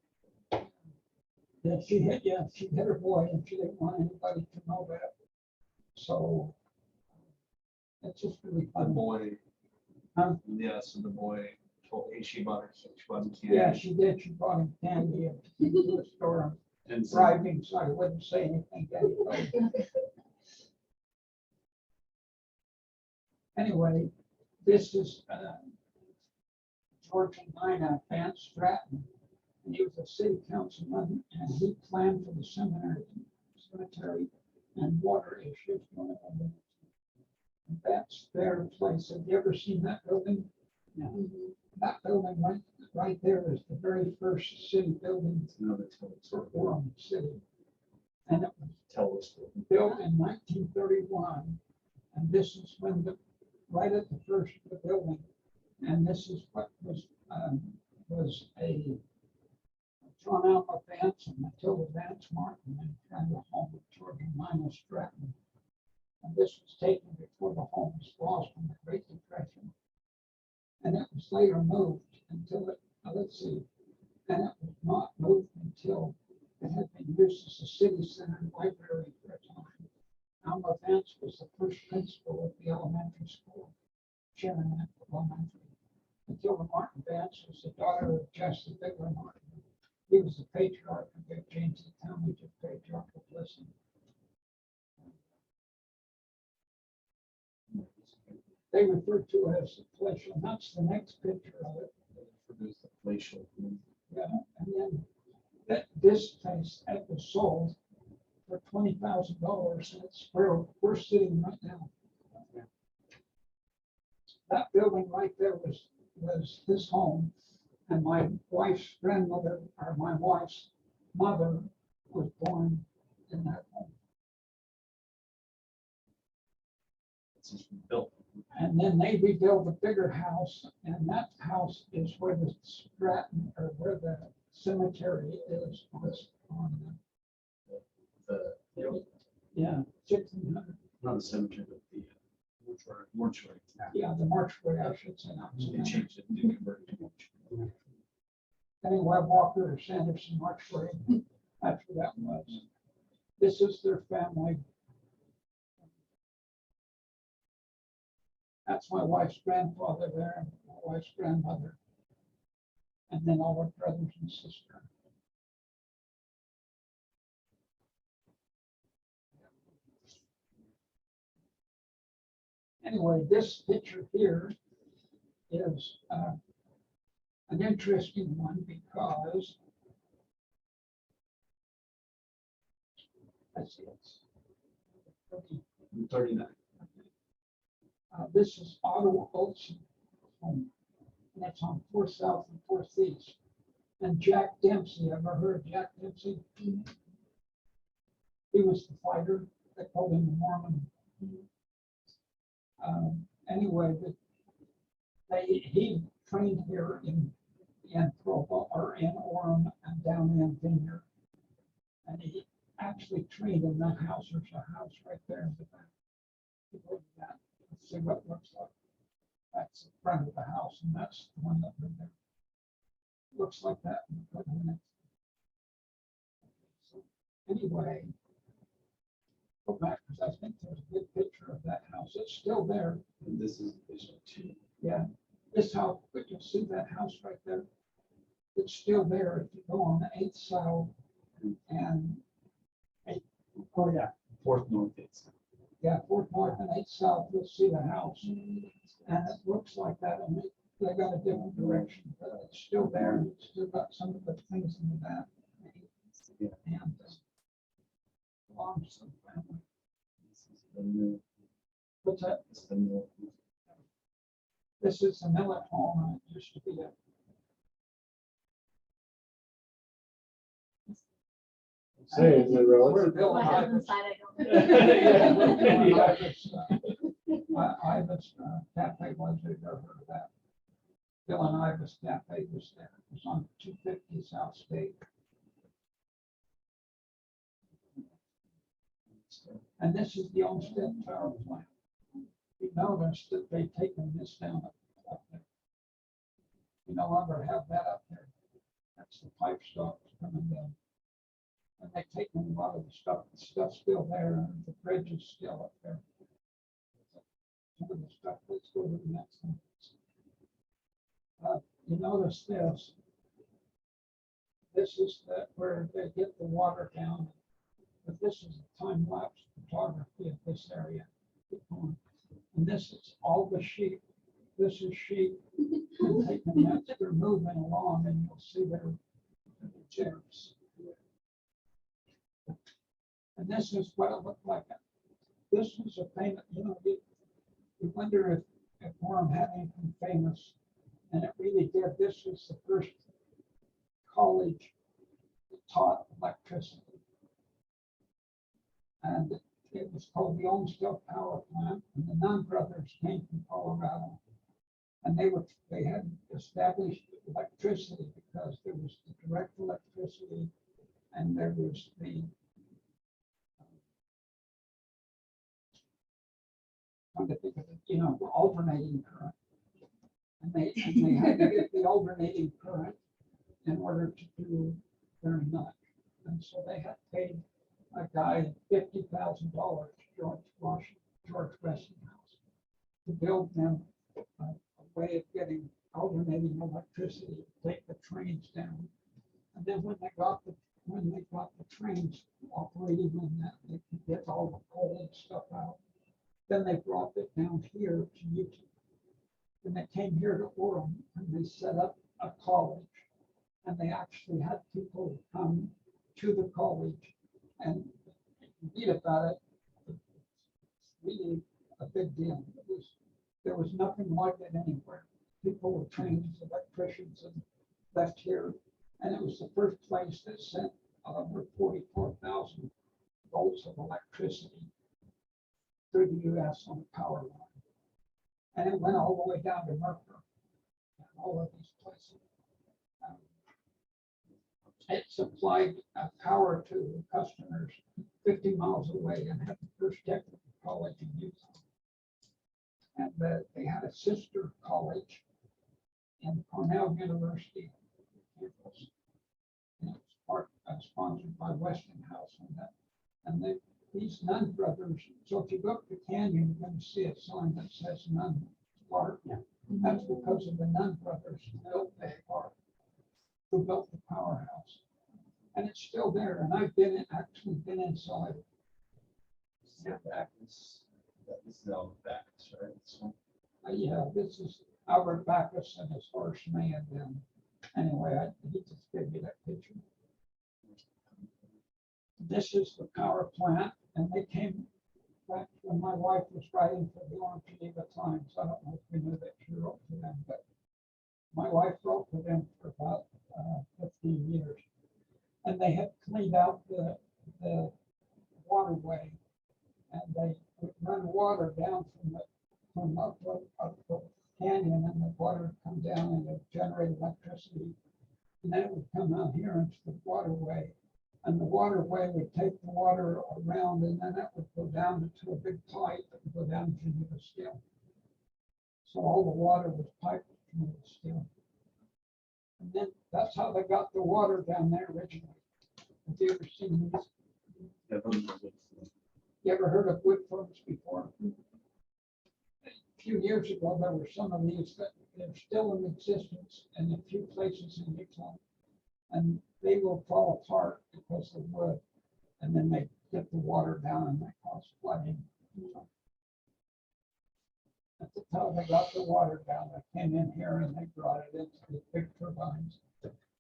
Yeah, she hit her boy, and she didn't want anybody to know that. So it's just really The funny. boy. Huh? Yeah, so the boy told her she bought him candy. Yeah, she did. She bought him candy into a store. And so Driving, so I wouldn't say anything to anybody. Anyway, this is George and Nina Vance Stratton. And he was a city councilman, and he planned for the cemetery and water issues going on. And that's their place. Have you ever seen that building? No. That building right there is the very first city building another for Orem City. And it was tell us. built in 1931. And this is when right at the first of the building. And this is what was a John Alma Vance and Matilda Vance Martin and friend of home of George and Nina Stratton. And this was taken before the home was lost in the Great Depression. And it was later moved until it, let's see, and it was not moved until it had been used as a city center and library for a time. Alma Vance was the first principal at the elementary school, Sharon Elementary. Matilda Martin Vance was the daughter of Jesse Bigler Martin. He was the patriarch of the James town, we took patriarchal blessing. They refer to it as the palatial, and that's the next picture of it. There's the palatial. Yeah, and then this place that was sold for $20,000, and it's where we're sitting right now. That building right there was his home, and my wife's grandmother, or my wife's mother, was born in that home. It's just built. And then they rebuilt a bigger house, and that house is where the Stratton, or where the cemetery is, was on yeah, 1600. Not the cemetery, but the mortuary. Yeah, the mortuary, I should say. not So they cemetery. changed it, they converted it to mortuary. Anyway, Walker or Sanderson mortuary, that's where that was. This is their family. That's my wife's grandfather there, and my wife's grandmother. And then all our brothers and sisters. Anyway, this picture here is an interesting one because let's see, it's 39. this is Otto Olson home. And that's on 4th South and 4th East. And Jack Dempsey, ever heard of Jack Dempsey? He was the fighter. They called him the Mormon. Anyway, he trained here in Provo, or in Orem and down in Vineyard. And he actually trained in that house. There's a house right there in the back. You go to that. Let's see what it looks like. That's the front of the house, and that's the one that lived there. Looks like that. So anyway, go back because I think there's a good picture of that house. It's still there. And this is vision 2. Yeah, this house, but you'll see that house right there. It's still there if you go on the 8th South and oh yeah, 4th North. yeah, 4th North and 8th South, you'll see the house. And it looks like that, and they got a different direction, but it's still there, and it's still got some of the things in the back. And belongs to the family. This is the mill. What's that? It's the mill. This is the Millet home, and it used to be a Say, is it where relative? Bill My and I husband's was. side, I don't know. Ivan's Cafe was, they've never heard of that. Bill and Ivan's Cafe was there. It was on 250 South State. And this is the Olmsted Power Plant. You notice that they've taken this down up there. You no longer have that up there. That's the pipe stock coming down. And they've taken a lot of the stuff's still there, and the bridge is still up there. Some of the stuff, let's go to the next one. You notice this. This is where they get the water down. But this is a time-lapse photography of this area. And this is all the sheep. This is sheep. And taking that, they're moving along, and you'll see their chairs. And this is what it looked like. This was a famous, you wonder if Orem had anything famous, and it really did. This was the first college that taught electricity. And it was called the Olmsted Power Plant, and the Nunn brothers came from Colorado. And they had established electricity because there was the direct electricity, and there was the trying to think of it, alternating current. And they had to get the alternating current in order to do their nut. And so they had paid a guy $50,000, George Westinghouse, to build them a way of getting alternating electricity, take the trains down. And then when they got the trains operating on that, they could get all the coal and stuff out. Then they brought it down here to Utah. And they came here to Orem and they set up a college. And they actually had people come to the college and read about it. It's really a big deal. There was nothing like it anywhere. People were trained as electricians and left here. And it was the first place that sent over 44,000 volts of electricity through the US on a power line. And it went all the way down to Mercury and all of these places. It supplied power to customers 50 miles away and had the first technical college in Utah. And they had a sister college in Cornell University campus. And it was sponsored by Westinghouse on that. And these Nun brothers, so if you go up the canyon, you're going to see a sign that says Nun Park. That's because of the Nun brothers who built that park, who built the powerhouse. And it's still there. And I've actually been inside. Yeah, this is all the facts, right? So, Yeah, this is Albert Backus and his horse man. And anyway, he just gave me that picture. This is the power plant, and they came back when my wife was writing for the Orange Geneva Times. I don't know if we knew that she wrote for them, but my wife wrote for them for about 15 years. And they had cleaned out the waterway, and they would run water down from up the canyon, and the water would come down and it would generate electricity. And then it would come out here into the waterway. And the waterway would take the water around, and then it would go down into a big pipe that would go down to Geneva Steel. So all the water was piped to Geneva Steel. And then that's how they got the water down there originally. Have you ever seen these? yeah, those are good. You ever heard of wood furnace before? A few years ago, there were some of these that they're still in existence in a few places in Utah. And they will fall apart because of wood. And then they get the water down and that causes flooding. That's how they got the water down. They came in here and they brought it into the big turbines.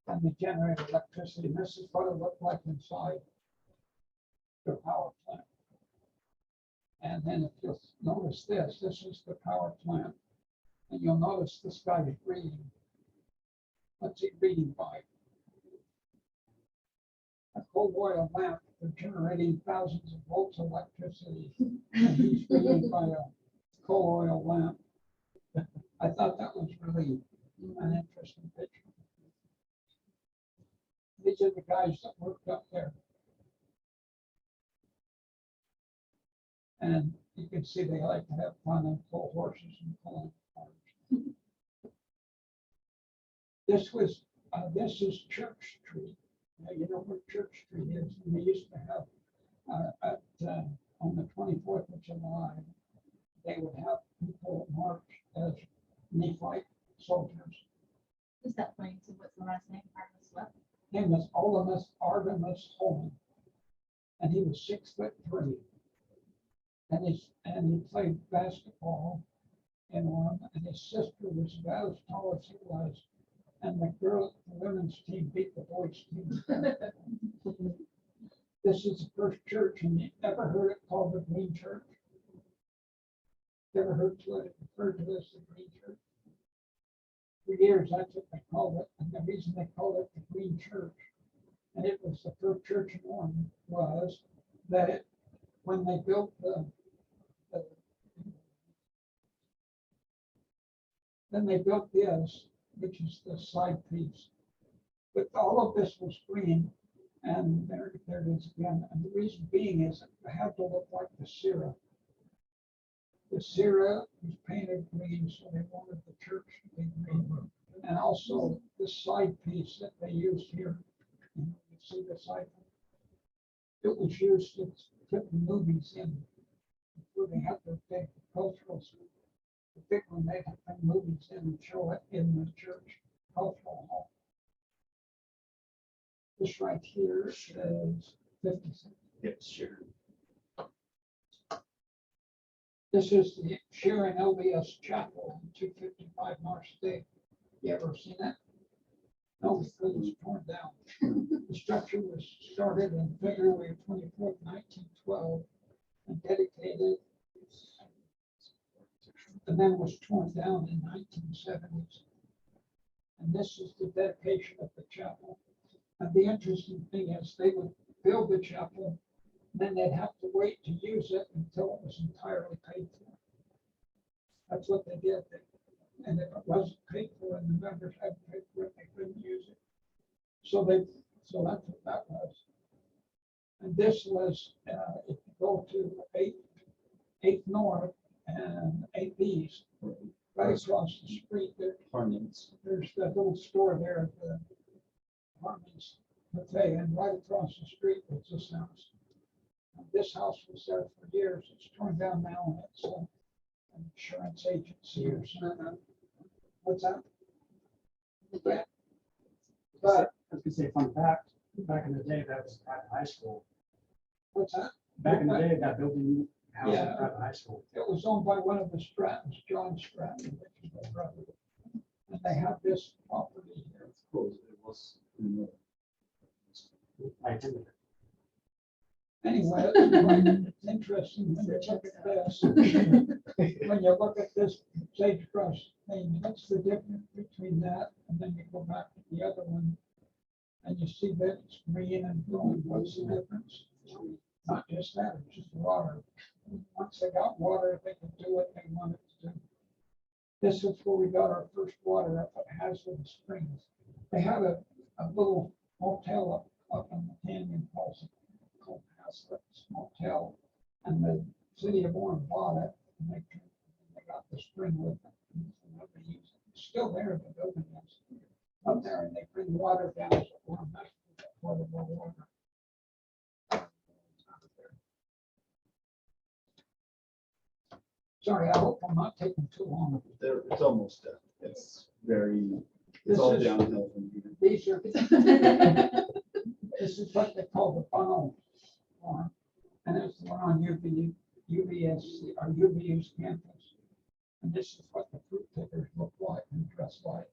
And they generated electricity. And this is what it looked like inside the power plant. And then if you'll notice this is the power plant. And you'll notice this guy is reading. What's he reading by? A coal oil lamp for generating thousands of volts of electricity. And he's reading by a coal oil lamp. I thought that was really an interesting picture. These are the guys that worked up there. And you can see they like to have fun and pull horses and pulling cars. This is Church Street. Now, you know where Church Street is, and they used to have on the 24th of July, they would have people march as Nephite soldiers. Who's that playing to? What's the last name? Artemis what? Name was Artemis Holman, and he was 6'3", and he played basketball in Orem, and his sister was about as tall as he was, and the women's team beat the boys' team. This is the first church, and you ever heard it called the Green Church? You ever heard to it referred to as the Green Church? For years, that's what they called it, and the reason they called it the Green Church, and it was the first church in Orem, was that when they built then they built this, which is the side piece. But all of this was green, and there it is again. And the reason being is it had to look like the Sierra. The Sierra was painted green, so they wanted the church to be green. And also this side piece that they used here, you see the side, It was used to put the movies in, where they have their big cultural, the big one, they have the movies in and show it in the church cultural hall. This right here is 50 cents. Yep, sure. This is the Sharon LDS Chapel in 255 North State. You ever seen that? No, because it was torn down. The structure was started on February 24th, 1912, and dedicated, and then was torn down in 1970s. And this is the dedication of the chapel. And the interesting thing is they would build the chapel, then they'd have to wait to use it until it was entirely paid for. That's what they did. And if it wasn't paid for and the members hadn't paid for it, they couldn't use it. So that's what that was. And this was, if you go to 8th North and 8th East, right across the street there, there's that little store there, the Harmon's Cafe, and right across the street was this house. And this house was there for years. It's torn down now, and it's an insurance agency or something. What's that? Yeah. But I was gonna say, fun fact, back in the day, that was a private high school. what's that? Back in the day, that building housed Yeah. a private high school. It was owned by one of the Strattons, John Stratton, which is my brother. And they have this property here. Of course, it was. I attended it. Anyway, it's interesting when you look at this. When you look at this sagebrush thing, what's the difference between that and then you go back to the other one? And you see that it's green and growing. What's the difference? Not just that, it's just water. Once they got water, they could do what they wanted to do. This is where we got our first water up at Hazard Springs. They had a little motel up in the canyon called Hazard's Motel, and the city of Orem bought it, and they got the spring with it. And they use it. It's still there, the building is up there, and they bring water down to Orem. That's portable water. Sorry, I hope I'm not taking too long. There, it's almost done. It's very, This it's all is- downhill from here. These are, this is what they call the funnel farm, and it's the one on UVSC, or UVU's campus. And this is what the fruit pickers look like and dress like.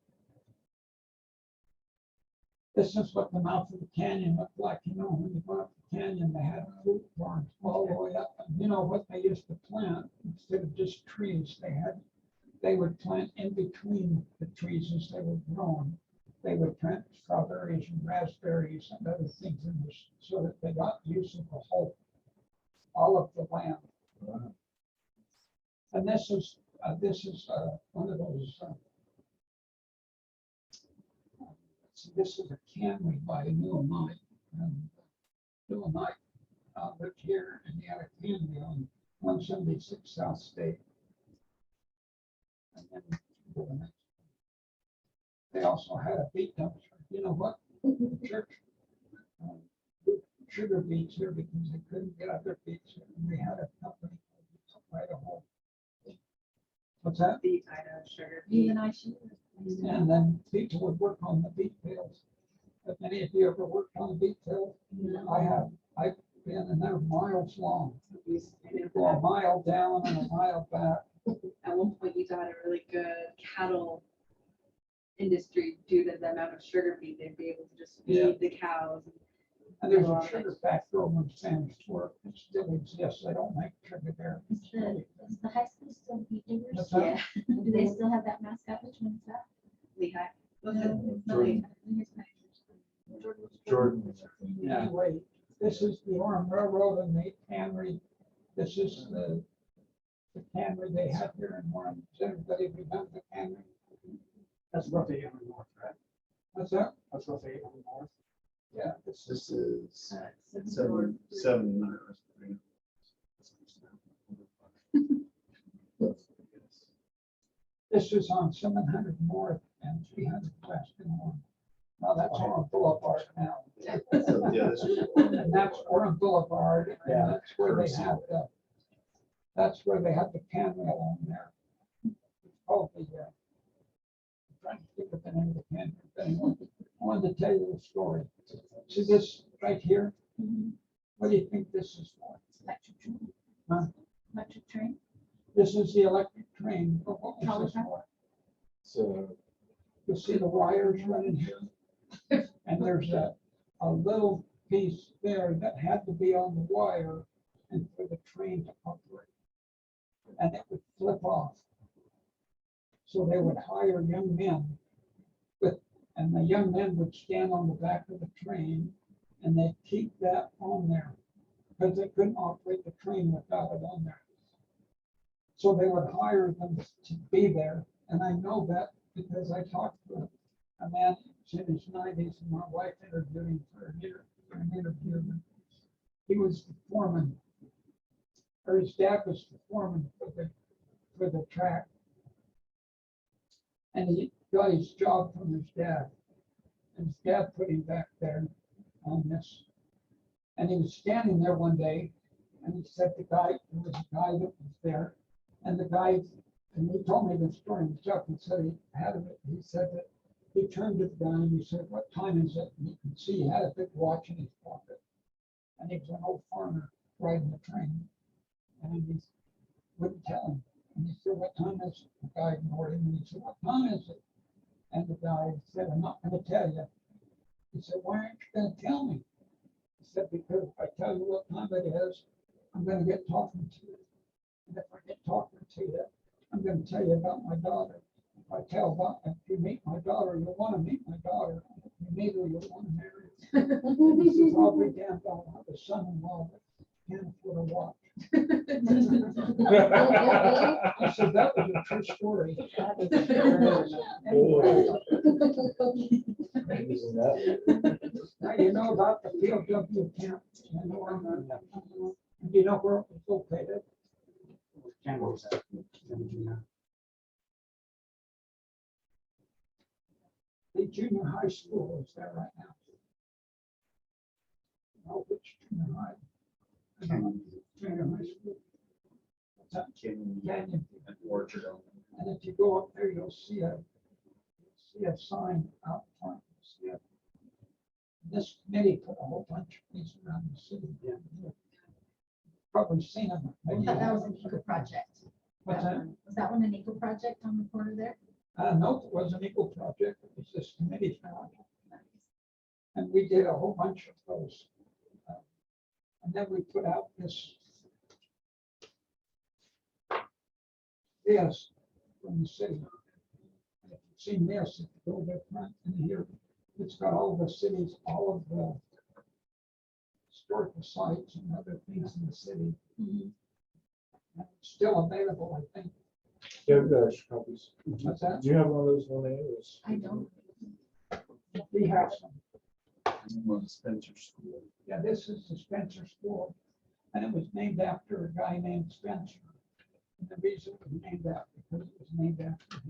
This is what the mouth of the canyon looked like. You know, when you go up the canyon, they had fruit farms all the way up. And you know what they used to plant instead of just trees? They would plant in between the trees as they were growing. They would plant strawberries and raspberries and other things in this, so that they got use of the whole, all of the land. And this is one of those. This is a cannery by Newell Knight. And Newell Knight lived here, and he had a cannery on 176 South State. And then go to the next. They also had a beet dumpster. You know what? The church sugar beets here because they couldn't get other beets. And they had a company called Idaho. What's that? Beet, Idaho, sugar. You and I should. And then people would work on the beet fields. If any of you ever worked on a beet field, I have. I've been in there miles long. Go a mile down and a mile back. At one point, you got a really good cattle industry due to the amount of sugar beet they'd be able to just Yeah. feed the cows. And there's a sugar factory over in Spanish Fork. It still exists. They don't make sugar there. Is the high school still beet diggers? What's that? Yeah, Do they still have that mascot? Which one is that? Lehigh. Was No, it? it's not Jordan. Lehigh. Jordan. Yeah. Anyway, this is the Orem Railroad and the cannery. This is the cannery they have here in Orem. Does everybody remember the cannery? That's roughly 800 north, right? What's that? That's roughly 800 north. Yeah. This is Seven seven miles. This is on 700 North and 300 West in Orem. Now that's Orem Boulevard now. So, yeah, this is. And that's Orem Boulevard, and Yeah. that's where they have the pan rail on there. Oh, the, I'm trying to think of the name of the pan, but anyway, I wanted to tell you the story. See this right here? What do you think this is for? Electric train. Huh? Electric train. This is the electric train. But what was Trolley this car? for? So, You see the wires running here? And there's a little piece there that had to be on the wire and for the train to operate. And it would flip off. So they would hire young men and the young men would stand on the back of the train and they'd keep that on there because they couldn't operate the train without it on there. So they would hire them to be there. And I know that because I talked to a man in his 90s and my wife interviewed him for an interview. He was the foreman, or his dad was the foreman for the track. And he got his job from his dad. And his dad put him back there on this. And he was standing there one day and he said there was a guy that was there. And the guy, and he told me the story himself. He said he said that he turned to the guy and he said, "What time is it?" And you can see he had a big watch in his pocket. And he was an old farmer riding the train. And he wouldn't tell him. And he said, "What time is it?" The guy ignored him and he said, "What time is it?" And the guy said, "I'm not going to tell you." He said, "Why aren't you going to tell me?" He said, "Because if I tell you what time it is, I'm going to get talking to you. And if I get talking to you, I'm going to tell you about my daughter. If you meet my daughter, you'll want to meet my daughter. If you meet her, you'll want to marry her." And he says, "I'll be damned, I'll have a son-in-law that can't afford a watch." I said, "That was a true story." Anyway, isn't that? now you know about the POW camp. And do you know where it was located? Ken was that? The junior high school is there right now. Oh, which junior high? Junior high school. What's that? Canyon. Orchard. And if you go up there, you'll see a sign out front. You'll see it. This committee put a whole bunch of these around the city. Yeah. Probably seen them. I thought that was an eco project. What's that? Was that one an eco project on the corner there? No, it was an equal project. It was this committee found. And we did a whole bunch of those. And then we put out this from the city. If you've seen this, if you go to the front in here, it's got all the cities, all of the historical sites and other things in the city. And it's still available, I think. Yeah, we've got extra copies. What's that? Do you have one of those one day? I don't. We have some. On Spencer School. Yeah, this is the Spencer School, and it was named after a guy named Spencer. And the reason it was named after, because it was named after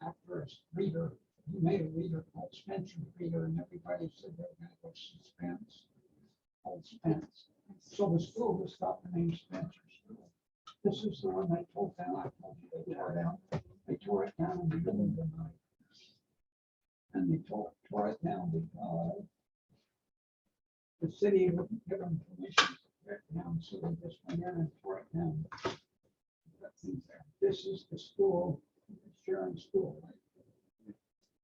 after a reader. He made a reader called Spencer Reader, and everybody said they were going to go see Spence, old Spence. So the school was got the name Spencer School. This is the one I told them, I told you they tore down. They tore it down in the middle of the night. And they tore it down because the city wouldn't give them permission to tear it down, so they just went in and tore it down. This is the school, Sharon School, right?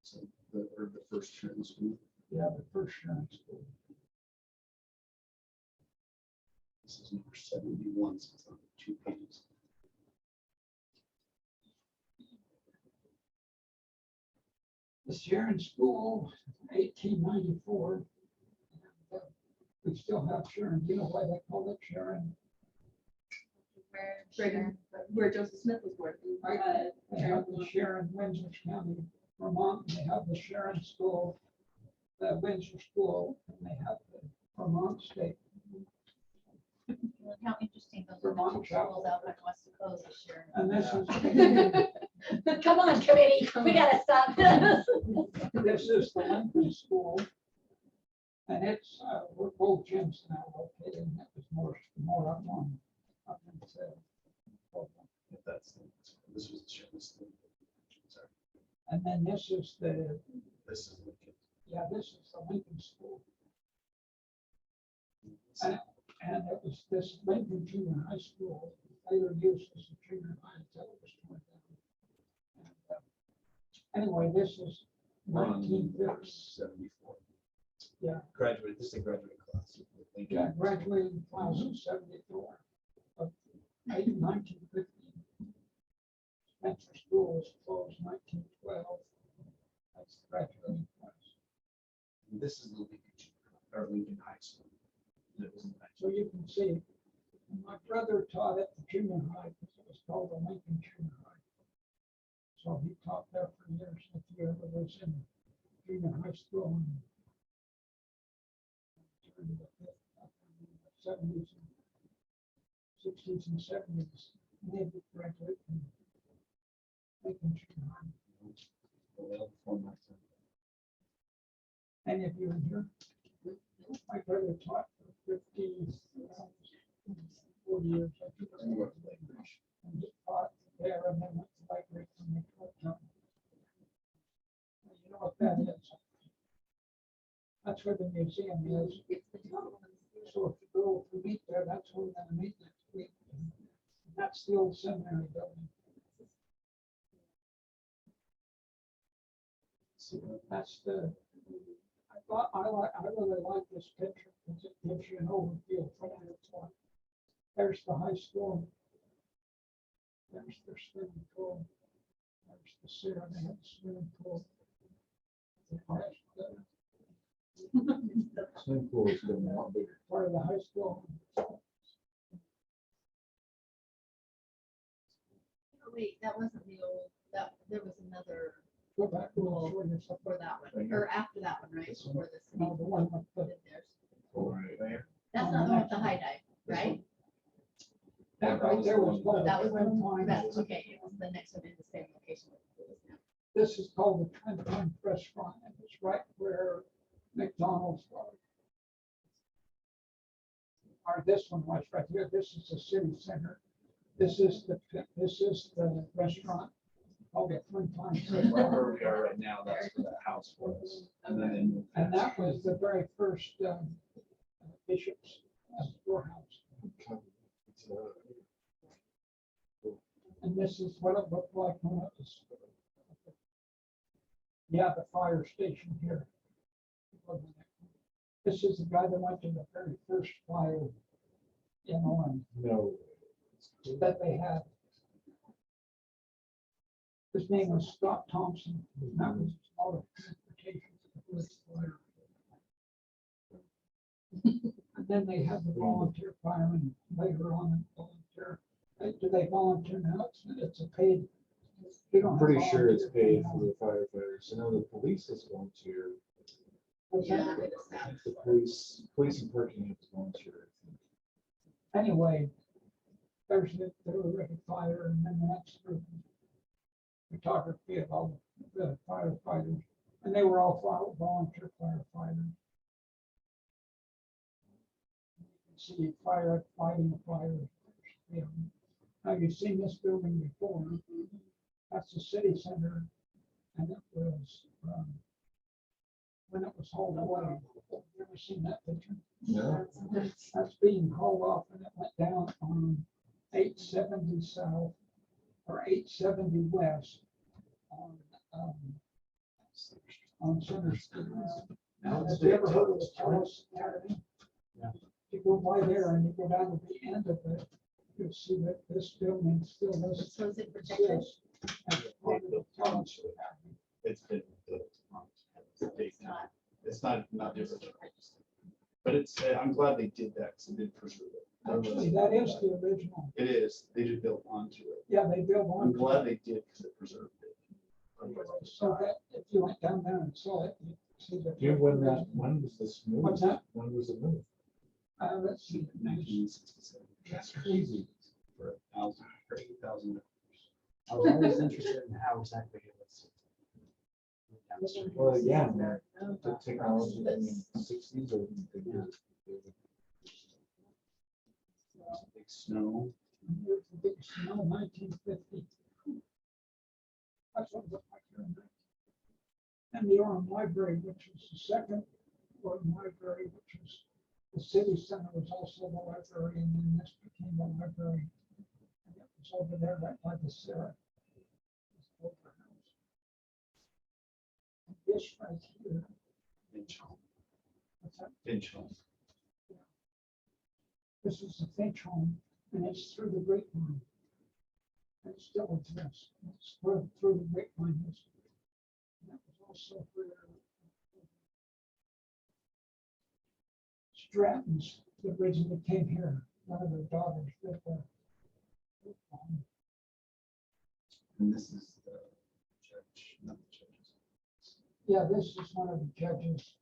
So the first year in school. Yeah, the first Sharon School. This is number 71, so it's on 2 pages. The Sharon School, 1894. And, we still have Sharon. Do you know why they call it Sharon? Where Joseph Smith was working. They have the Sharon, Windsor County, Vermont. And they have the Sharon School, the Windsor School, and they have the Vermont State. How interesting those are the two schools out on West Coast this year. And this is Come on, committee, we gotta stop this. This is the Lincoln School. And it's, we're both gyms now located, and that was more up on, up in the If that's, this was, sorry, And then this is the, this is Lincoln. yeah, this is the Lincoln School. And it was this Lincoln Junior High School, later used as a junior high until it was torn down. And, anyway, this is 1950. 74. Yeah. Graduate, this is a graduate class. Lincoln. Yeah, graduated in class of 74. Of 1950. Spencer School was closed 1912. That's the graduating class. And this is the Lincoln Junior High, or Lincoln High School. That was in the So you can see, my brother taught at the junior high because it was called the Lincoln Junior High. So he taught there for years. If you ever was in junior high school in during the 70s and 60s and 70s, maybe graduate from Lincoln Junior High. well before my time. Any of you in here? My brother taught for 40 years. I think. And worked at Lakebridge. And he taught there and then went to Lakebridge and they taught him. You know what that is? That's where the museum is. So if you go to meet there, that's where we're gonna meet next week. And that's the old seminary building. So that's the, I really like this picture because it gives you an overview of what it's like. There's the high school. There's their swimming pool. There's the Sierra, they have the swimming pool. Swimming pool is getting a lot bigger. Part of the high school. Oh, wait, that wasn't the old, that, there was another Go back and I'll show you something. before that one, or after that one, right? This one? Before the No, the one with the, did theirs. Right there. That's not the one with the high dive, right? that right there was called That the was, Twin Pines. that's okay, it was the next one in the same location. This is called the Twin Pines Restaurant, and it's right where McDonald's was. Or this one was right here. This is the city center. This is the restaurant. Called the Twin Pines. So where we are right now, that's where that house was. And then they moved. And that was the very first bishop's storehouse. And this is what it looked like when it was. Yeah, the fire station here. This is the guy that went to the very first fire, you know, and No. that they had. His name was Scott Thompson. And that was all of transportation for the fire. And then they had the volunteer firemen later on. Volunteer. Do they volunteer now? It's a paid. you don't I'm have pretty sure it's volunteer paid for the firefighters. I know the police is volunteer. What's that? The police and parking is volunteer. I think. Anyway, there's the fire and then that's the photography of all the firefighters. And they were all volunteer firefighters. You can see fighting the fire. You know. Now you've seen this building before. That's the city center. And it was, when it was hauled away. You ever seen that picture? No. That's being hauled off and it went down on 870 south or 870 west on Center Street. Now, have you ever heard of the Charles Academy? Yeah. You go by there and you go down to the end of it, you'll see that this building still has. So is it protected? It's been built. It's not. It's not different. But it's, I'm glad they did that because it did preserve it. Actually, that is the original. It is, they just built onto it. Yeah, they built on. I'm glad they did because it preserved it. So that if you went down there and saw it, you see that. Do you know when was this moved? What's that? When was it moved? Let's see. 1967. That's crazy. For 8,000. I was always interested in how exactly it was. Well, yeah, man, the technology in the sixties or. Big snow. Here's the big snow, 1950. That's what it looked like here in 1950. And the Orem Library, which was the second Orem Library, which was the city center, was also the library, and then this became the library. And it was over there right by the Sarah. This older house. And this right here, Finch home. what's that? Finch home. This is the Finch home, and it's through the grapevine. And it still exists. It's through the grapevine history. And that was also where Stratton's originally came here. One of their daughters lived there. And this is the church, not the church. Yeah, this is one of the judges,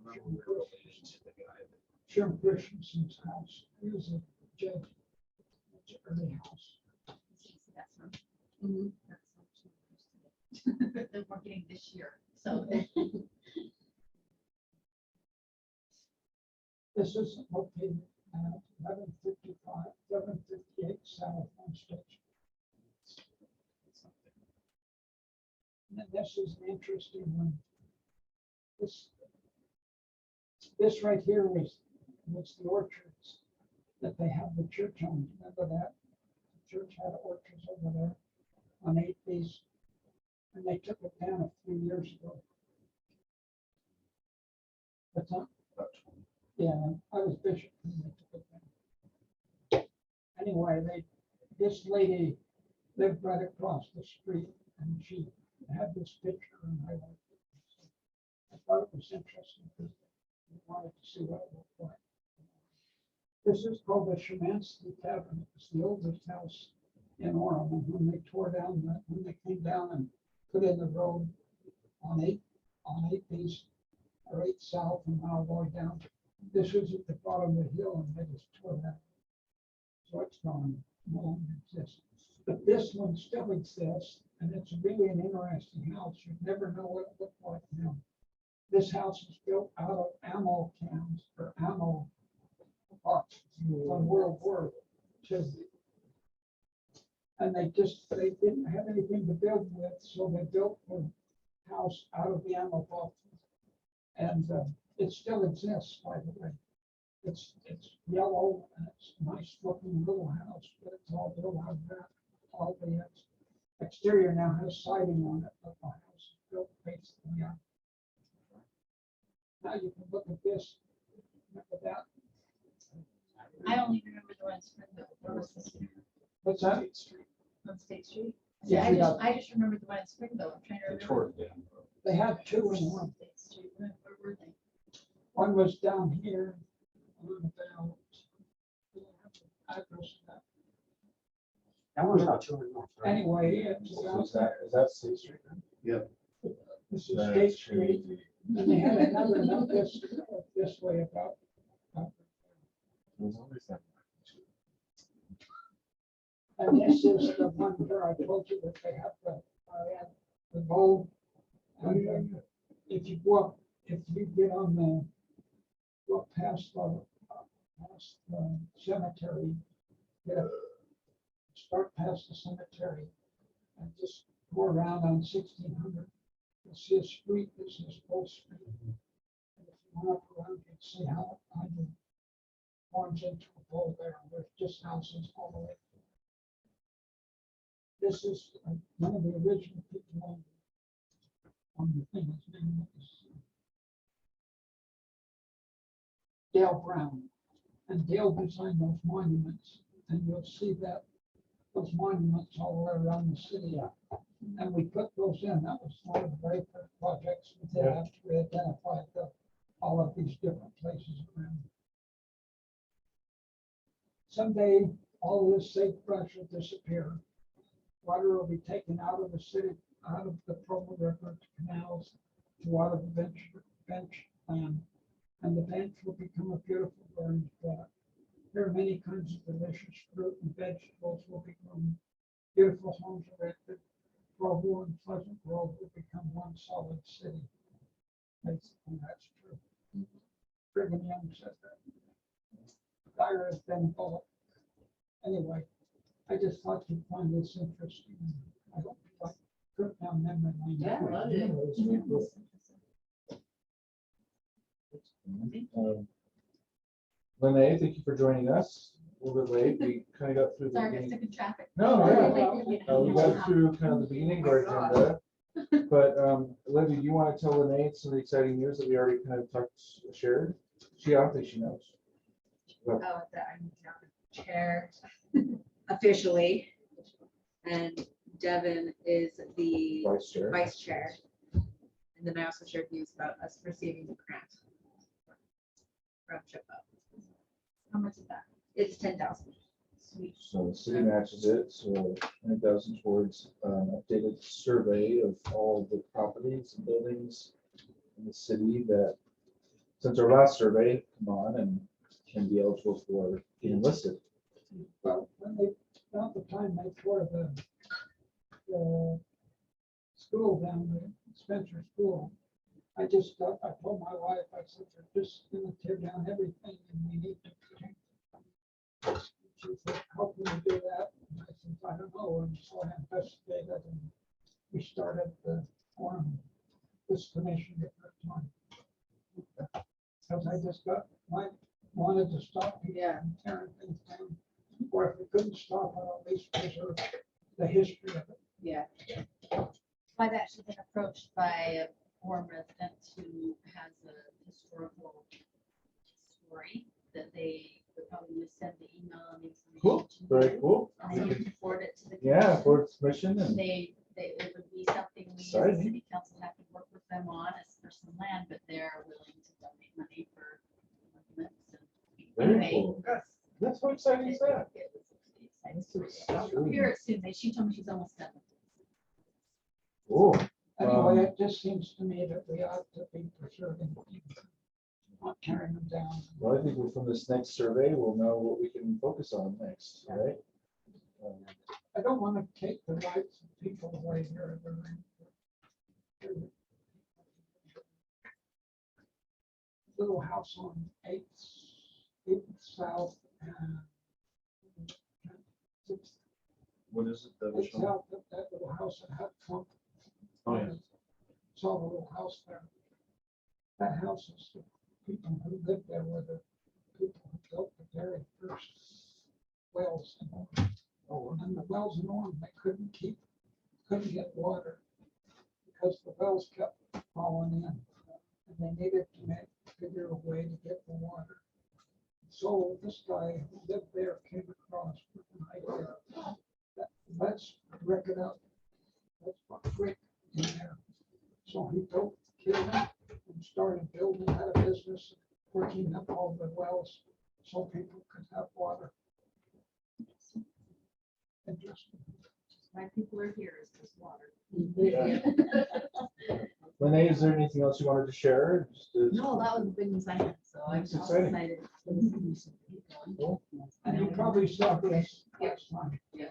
Remember we were related to the guy that. Sherman Christensen's house. He was a judge. It's an early house. That's from. Mhm. That's from that we're getting this year, so. This is located at 1158 South One Station. And then this is an interesting one. This right here was the orchards that they have the church on. Remember that? The church had orchards over there on 8 and they took it down a few years ago. What's that? About 20. Yeah, I was bishop when they took it down. Anyway, this lady lived right across the street and she had this picture and I liked it. I thought it was interesting because I wanted to see what it looked like. This is called the Shemansky Tavern. It's the oldest house in Orem. And when they tore down, when they came down and put in the road on 8 East or 8 South and now going down, this was at the bottom of the hill and they just tore that. So it's gone, no longer exists. But this one still exists and it's really an interesting house. You'd never know what it looked like now. This house was built out of ammo cans or ammo boxes from World War II. And they didn't have anything to build with, so they built the house out of the ammo boxes. And it still exists, by the way. It's yellow and it's a nice looking little house, but it's all built out of that. All the exterior now has siding on it, but the house is built basically on. Now you can look at this, look at that. I only remember the one in Springville. Where was this? What's that? On State Street. Yeah, Yeah, I just remember the one in Springville. I'm trying to They remember. tore it down. They had two in one. State Street, where were they? One was down here on about. Address of that. That one's about 200 north, right? Anyway, it's So about, is that State Street? then? this is That's State Street, crazy. and they had another note this way about. There's always that. And this is the one where I told you that they have the bulb. And then if you go up, if you get on go up past the cemetery, start past the cemetery and just go around on 1600. You'll see a street, this is Full Street. And if you went up around, you'd see how it kind of forms into a bowl there. There's just houses all the way. This is one of the original people on the thing. His name is Dale Brown. And Dale designed those monuments. And you'll see that those monuments all the way around the city. And we put those in. That was one of the very first projects we did after we identified all of these different places around. Someday, all this sagebrush will disappear. Water will be taken out of the city, out of the Provo River canals, to out of the bench land. And the bench will become a beautiful orange bed. There are many kinds of delicious fruit and vegetables will be grown. beautiful homes erected, Bowen and Pleasant Grove will become one solid city. Basically, that's true. Brigham Young said that. Dyer has been bullet. Anyway, I just thought you'd find this interesting. I hope you like trip down memory lane. Yeah, I love it. Lene, thank you for joining us. A little bit late. We kind of got through the Sorry, I got beginning. stuck in traffic. No, yeah. We got through kind of the beginning of our agenda. But Olivia, do you want to tell Lene some of the exciting news that we already kind of shared? I don't think she knows. Oh, that I'm now the chair officially. And Devin is the Vice Chair. vice chair. And then I also shared news about us receiving the grant from SHPO. How much is that? It's 10,000. Sweet. So the city matches it, so 20,000 towards an updated survey of all the properties and buildings in the city that, since our last survey, come on and can be eligible for being listed. Well, when they, about the time they tore the school down, the Spencer School, I just thought, I told my wife, I said, they're just gonna tear down everything and we need to protect. She said, how can we do that? And I said, I don't know, and so I investigated and we started the Orem, this commission at that time. Because I just wanted to stop people from tearing things down, or if we couldn't stop it, at least preserve the history of it. Yeah. I've actually been approached by a Orem resident who has a historical story that they would probably send the email and information. Cool, to very you, cool. And then you can forward it to the. Yeah, commission. for its mission and It would be something we as a Exciting. city council have to work with them on as for some land, but they're willing to donate money for monuments and. very Anyway, cool. That's how exciting is that? It was exciting. I'll hear it soon. She told me she's almost done. Cool. Anyway, it just seems to me that we ought to be preserving, not tearing them down. Well, I think from this next survey, we'll know what we can focus on next, right? I don't want to take the rights of people away here. Little house on 8th South and 6th What is it that? South, that little house that had Trump. Oh, yeah. Saw the little house there. That house is the people who lived there were the people who built the very first wells in Orem. Oh, and the wells in Orem, they couldn't get water because the wells kept falling in. And they needed to figure a way to get the water. So this guy who lived there came across with an idea that let's rip it up. Let's put brick in there. So he built the kiln and started building out a business, working up all the wells so people could have water. Interesting. Why people are here is this water. Lene, is there anything else you wanted to share? No, that was the big news I had, so I'm That's all exciting. excited. And you probably saw this last time. Yeah.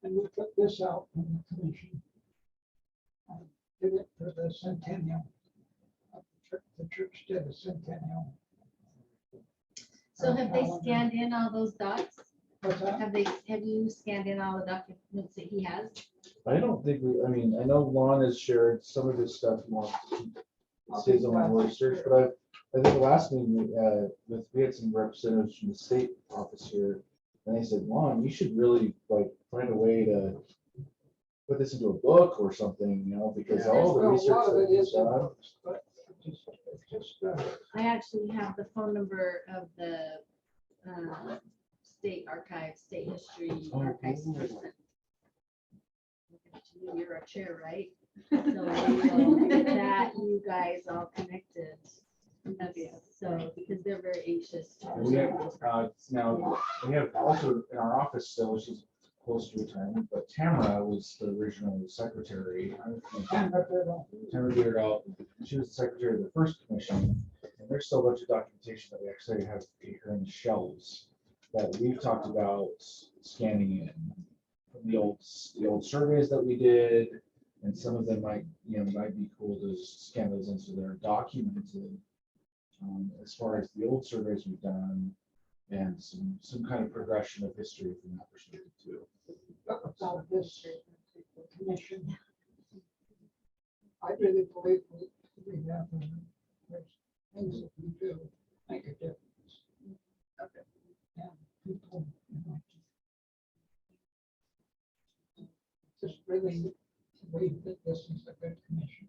And we put this out in the commission. Did it for the centennial. The church did a centennial. So have they scanned in all those docs? What's that? Have you scanned in all the documents that he has? I don't think I know Lon has shared some of his stuff he wants to keep. It stays on my research, but I think the last meeting, we had some representatives from the state office here, and they said, Lon, you should really find a way to put this into a book or something, because all the Well, a research lot of that it he's is in done. books, but it's just, I actually have the phone number of the state archive, state history Oh, archives cool. person. You're a chair, right? So we will get that you guys all connected. So, because they're very anxious. to We have, preserve this. now, we have also in our office still, she's close to retirement, but Tamara was the original secretary. Tamara Beardall, she was the secretary of the first commission, and there's still a bunch of documentation that we actually have here in the shelves that we've talked about scanning in. from the old surveys that we did, and some of them might be cool to scan those in so they're documented. As far as the old surveys we've done, and some kind of progression of history from that perspective too. About this commission. I really believe we have, there's things that we do make a difference. Okay. And people, just really believe that this is a good commission.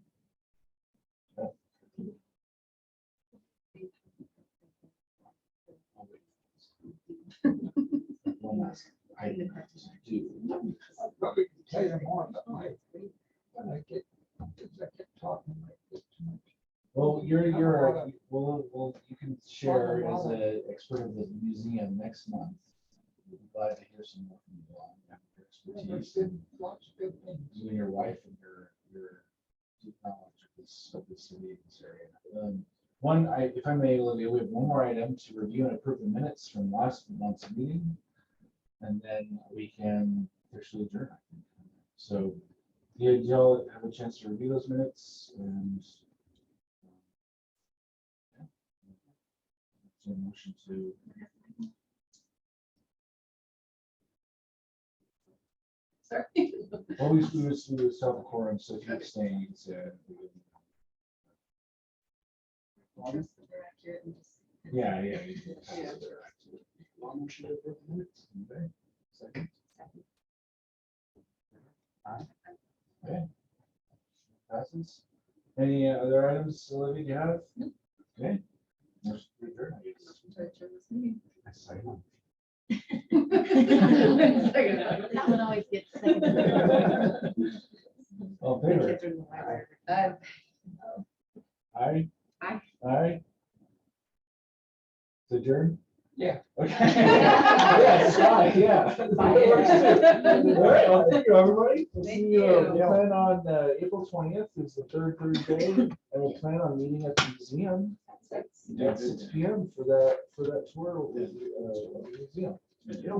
One last item I do. I probably can tell you more about my, when I get talking like this too much. Well, well, you can share as an expert of the museum next month. We'd be glad to hear some more from you on your There's expertise. been lots of good things. You and your wife and your deep knowledge of this city in this area. If I may, Olivia, we have one more item to review and approve the minutes from last month's meeting. And then we can officially adjourn, I think. So, did y'all have a chance to review those minutes and so motion to Sorry. well, we was self-quorum, so if you're staying, you can say Just that they're accurate and just- yeah. Yeah. Long motion to approve the minutes. Okay. Second. Aye. Okay. Passes. Any other items, Olivia, do you have? Okay. Motion to adjourn, I guess. to adjourn this meeting. Second. That one always gets seconded. All The in favor? kids are in the library. Aye. Aye. Aye. To adjourn? Yeah. Okay. Yes, aye, yeah. All right, well, thank you, everybody. We'll Thank see you. We plan on April 20th is the third Thursday, and we'll plan on meeting at the museum at 6 p.m. for that tour of the museum. Yeah.